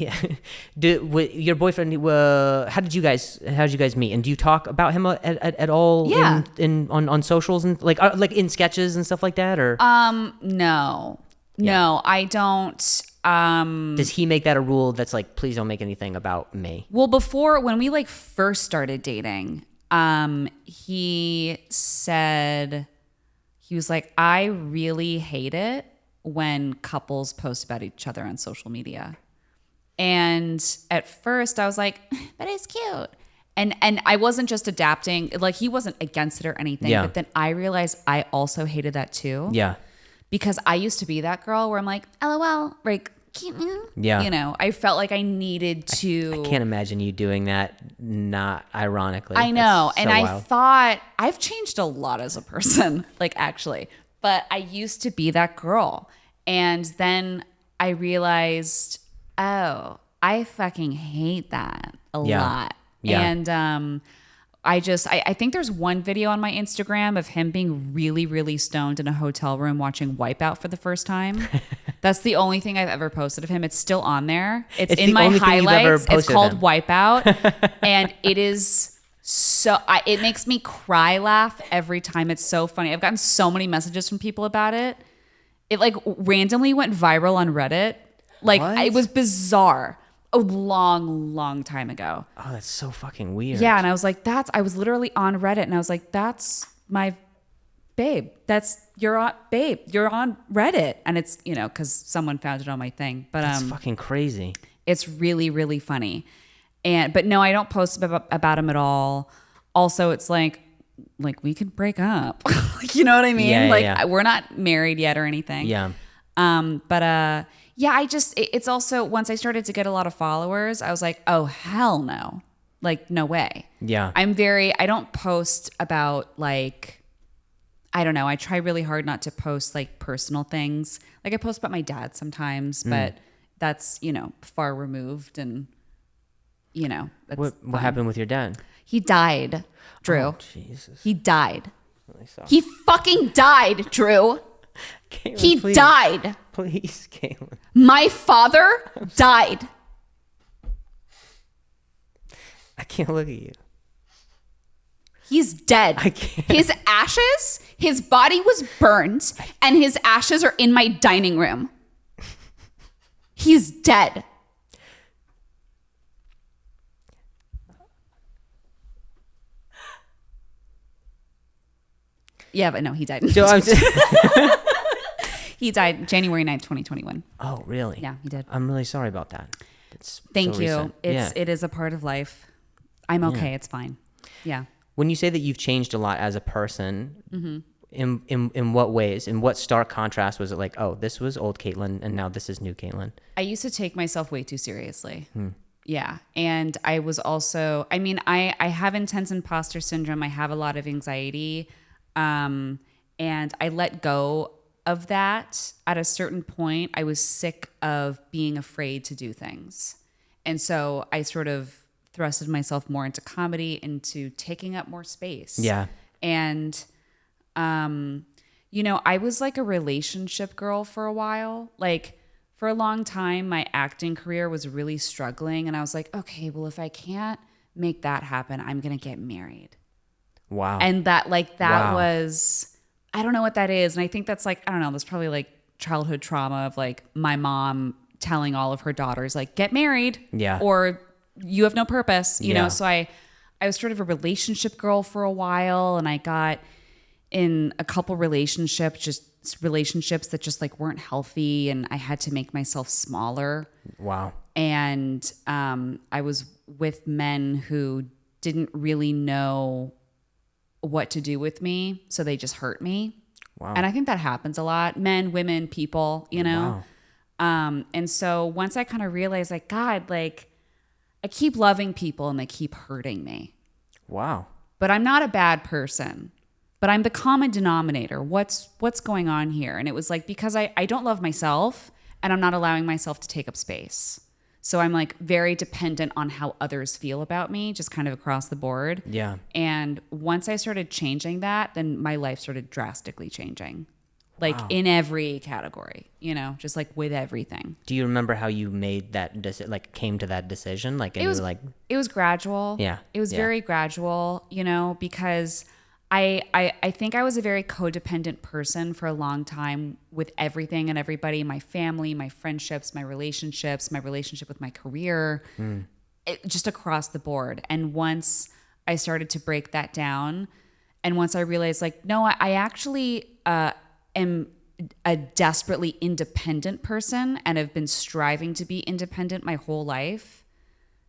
your boyfriend, how did you guys meet? And do you talk about him at all? Yeah. On socials and like in sketches and stuff like that, or No, I don't. does he make that a rule that's like, please don't make anything about me? Well, before, when we like first started dating, he said, he was like, I really hate it when couples post about each other on social media. And at first I was like, but it's cute. And I wasn't just adapting, like he wasn't against it or anything, Yeah. but then I realized I also hated that too. Yeah. Because I used to be that girl where I'm like, LOL, like, cute. Yeah. You know, I felt like I needed to. I can't imagine you doing that, not ironically. I know. That's And so I wild. thought I've changed a lot as a person, like actually, but I used to be that girl. And then I realized, oh, I fucking hate that a Yeah. lot. Yeah. And I think there's one video on my Instagram of him being really, really stoned in a hotel room watching Wipeout for the first time. That's the only thing I've ever posted of him. It's still on there. It's in the my only thing you've ever highlights. It's posted of called him. Wipeout. And it is so, it makes me cry laugh every time. It's so funny. I've gotten so many messages from people about it. It like randomly went viral on Reddit. Like What? it was bizarre. A long time ago. Oh, that's so fucking weird. Yeah, and I was like, I was literally on Reddit and I was like, that's my babe. You're on Reddit. And it's, you know, because someone found it on my thing. But That's fucking crazy. it's really, really funny. But no, I don't post about him at all. Also, it's like we could break up. You know what I mean? Yeah, like yeah. we're not married yet or anything. Yeah. Yeah, it's also, once I started to get a lot of followers, I was like, oh, hell no. Like, no way. Yeah. I don't post about like, I don't know. I try really hard not to post like personal things. Like I post about my dad sometimes, but that's, you know, far removed and, you know. That's What fine. happened with your dad? He died, Drew. Oh, Jesus. He died. Really sorry. He fucking died, Drew. Caitlin, He please. died. Please, Caitlin. My father died. I can't look at you. He's dead. I can't. His ashes, his body was burned, and his ashes are in my dining room. He's dead. Yeah, but no, he died. So I'm just, He died January 9th, 2021. oh, really? Yeah, he did. I'm really sorry about that. It's Thank so you. recent. Yeah. It is a part of life. I'm okay. It's fine. Yeah. When you say that you've changed a lot as a person, Mm-hmm. in what ways? In what stark contrast was it like, oh, this was old Caitlin and now this is new Caitlin? I used to take myself way too seriously. Yeah. And I was also, I mean, I have intense imposter syndrome. I have a lot of anxiety. And I let go of that at a certain point. I was sick of being afraid to do things. And so I sort of thrusted myself more into comedy, into taking up more space. Yeah. And, you know, I was like a relationship girl for a while. Like for a long time, my acting career was really struggling. And I was like, okay, well, if I can't make that happen, I'm going to get married. Wow. And that Wow. was, I don't know what that is. And I think that's like, I don't know, that's probably like childhood trauma of like my mom telling all of her daughters like get married, Yeah. or you have no purpose, you Yeah. know. So I was sort of a relationship girl for a while, and I got in a couple relationships that just like weren't healthy, and I had to make myself smaller. Wow. And I was with men who didn't really know what to do with me, so they just hurt me. Wow. And I think that happens a lot. Men, women, people, you know? And so once I kind of realized like, God, like I keep loving people and they keep hurting me. Wow. But I'm not a bad person. But I'm the common denominator. What's going on here? And it was like, because I don't love myself and I'm not allowing myself to take up space. So I'm like very dependent on how others feel about me, just kind of across the board. Yeah. And once I started changing that, then my life started drastically changing. Like in every category, you know, just like with everything. Do you remember how you made that came to that decision? Like, and It was you were like, it was gradual. Yeah, It was yeah. very gradual, you know, because I think I was a very codependent person for a long time with everything and everybody, my family, my friendships, my relationship with my career, just across the board. And once I started to break that down, and once I realized like, no, I actually am a desperately independent person and have been striving to be independent my whole life,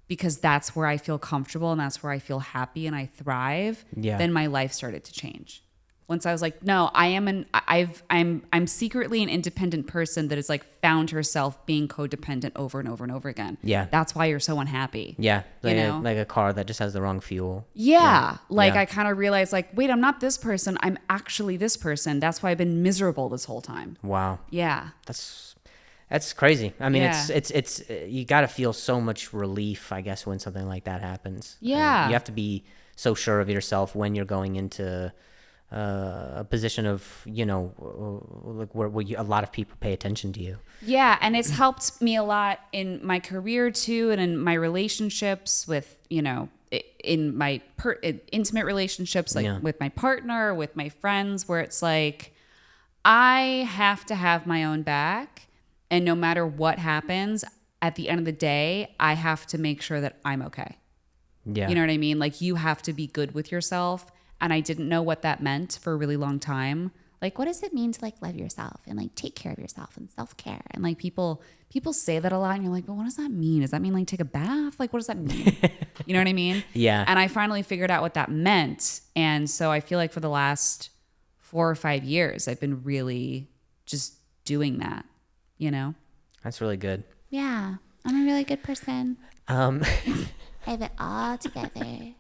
because that's where I feel comfortable and that's where I feel happy and I thrive. Yeah. Then my life started to change. Once I was like, no, I'm secretly an independent person that has like found herself being codependent over and over and over again. Yeah. That's why you're so unhappy. yeah, like, You know? like a car that just has the wrong fuel. Yeah. Like Yeah. I kind of realized like, wait, I'm not this person. I'm actually this person. That's why I've been miserable this whole time. Wow. Yeah. That's crazy. I mean, Yeah. it's you got to feel so much relief, I guess, when something like that happens. And Yeah. you have to be so sure of yourself when you're going into a position of, you know, like where a lot of people pay attention to you. Yeah, and it's helped me a lot in my career too, and in my relationships with, you know, in my intimate relationships, like Yeah. with my partner, with my friends, where it's like, I have to have my own back, and no matter what happens, at the end of the day, I have to make sure that I'm okay. Yeah. You know what I mean? Like you have to be good with yourself. And I didn't know what that meant for a really long time. Like, what does it mean to like love yourself and like take care of yourself and self-care? And like people say that a lot and you're like, but what does that mean? Does that mean like take a bath? Like, what does that mean? You know what I mean? Yeah. And I finally figured out what that meant. And so I feel like for the last 4 or 5 years, I've been really just doing that, you know? That's really good. Yeah, I'm a really good person. Um, I have it all together.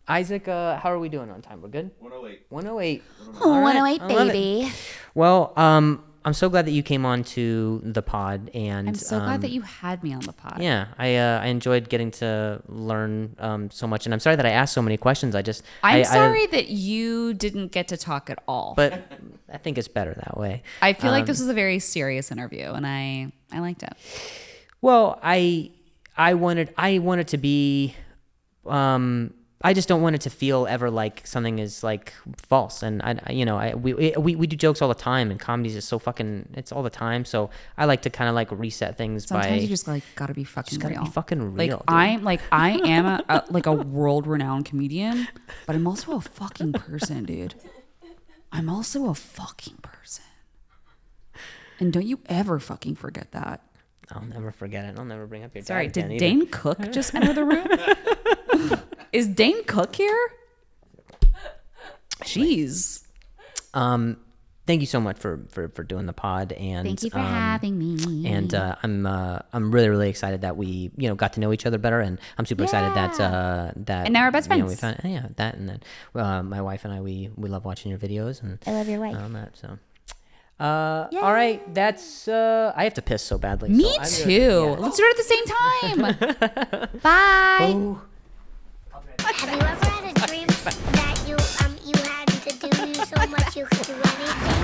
Isaac, how are we doing on time? We're good? 108. 108. Oh, All right. 108, I love it. baby. Well, I'm so glad that you came on to the pod, and I'm so glad that you had me on the pod. Yeah, I enjoyed getting to learn so much, and I'm sorry that I asked so many questions. I'm sorry that you didn't get to talk at all. but I think it's better that way. I feel like this was a very serious interview, and I liked it. Well, I wanted to be. I just don't want it to feel ever like something is like false, and we do jokes all the time, and comedy is so fucking, it's all the time. So I like to kind of like reset things. Sometimes by you just like gotta be fucking gotta real. be fucking real. Like dude. I am a world-renowned comedian, but I'm also a fucking person, dude. I'm also a fucking person, and don't you ever fucking forget that. I'll never forget it. I'll never bring up your Sorry, dad again did either. Dane Cook just enter the room? Is Dane Cook here? Jeez. Thank you so much for doing the pod, and Thank you for having me. And I'm really, really excited that we got to know each other better, and I'm super excited that And now we're best we friends. found, that, and then my wife and I we love watching your videos, and I love your wife. all that. So all right, that's I have to piss so badly. Me so I'm too. Let's do it at the same time. Bye. Oh. Have you ever had a dream that you had to do so much you could do anything?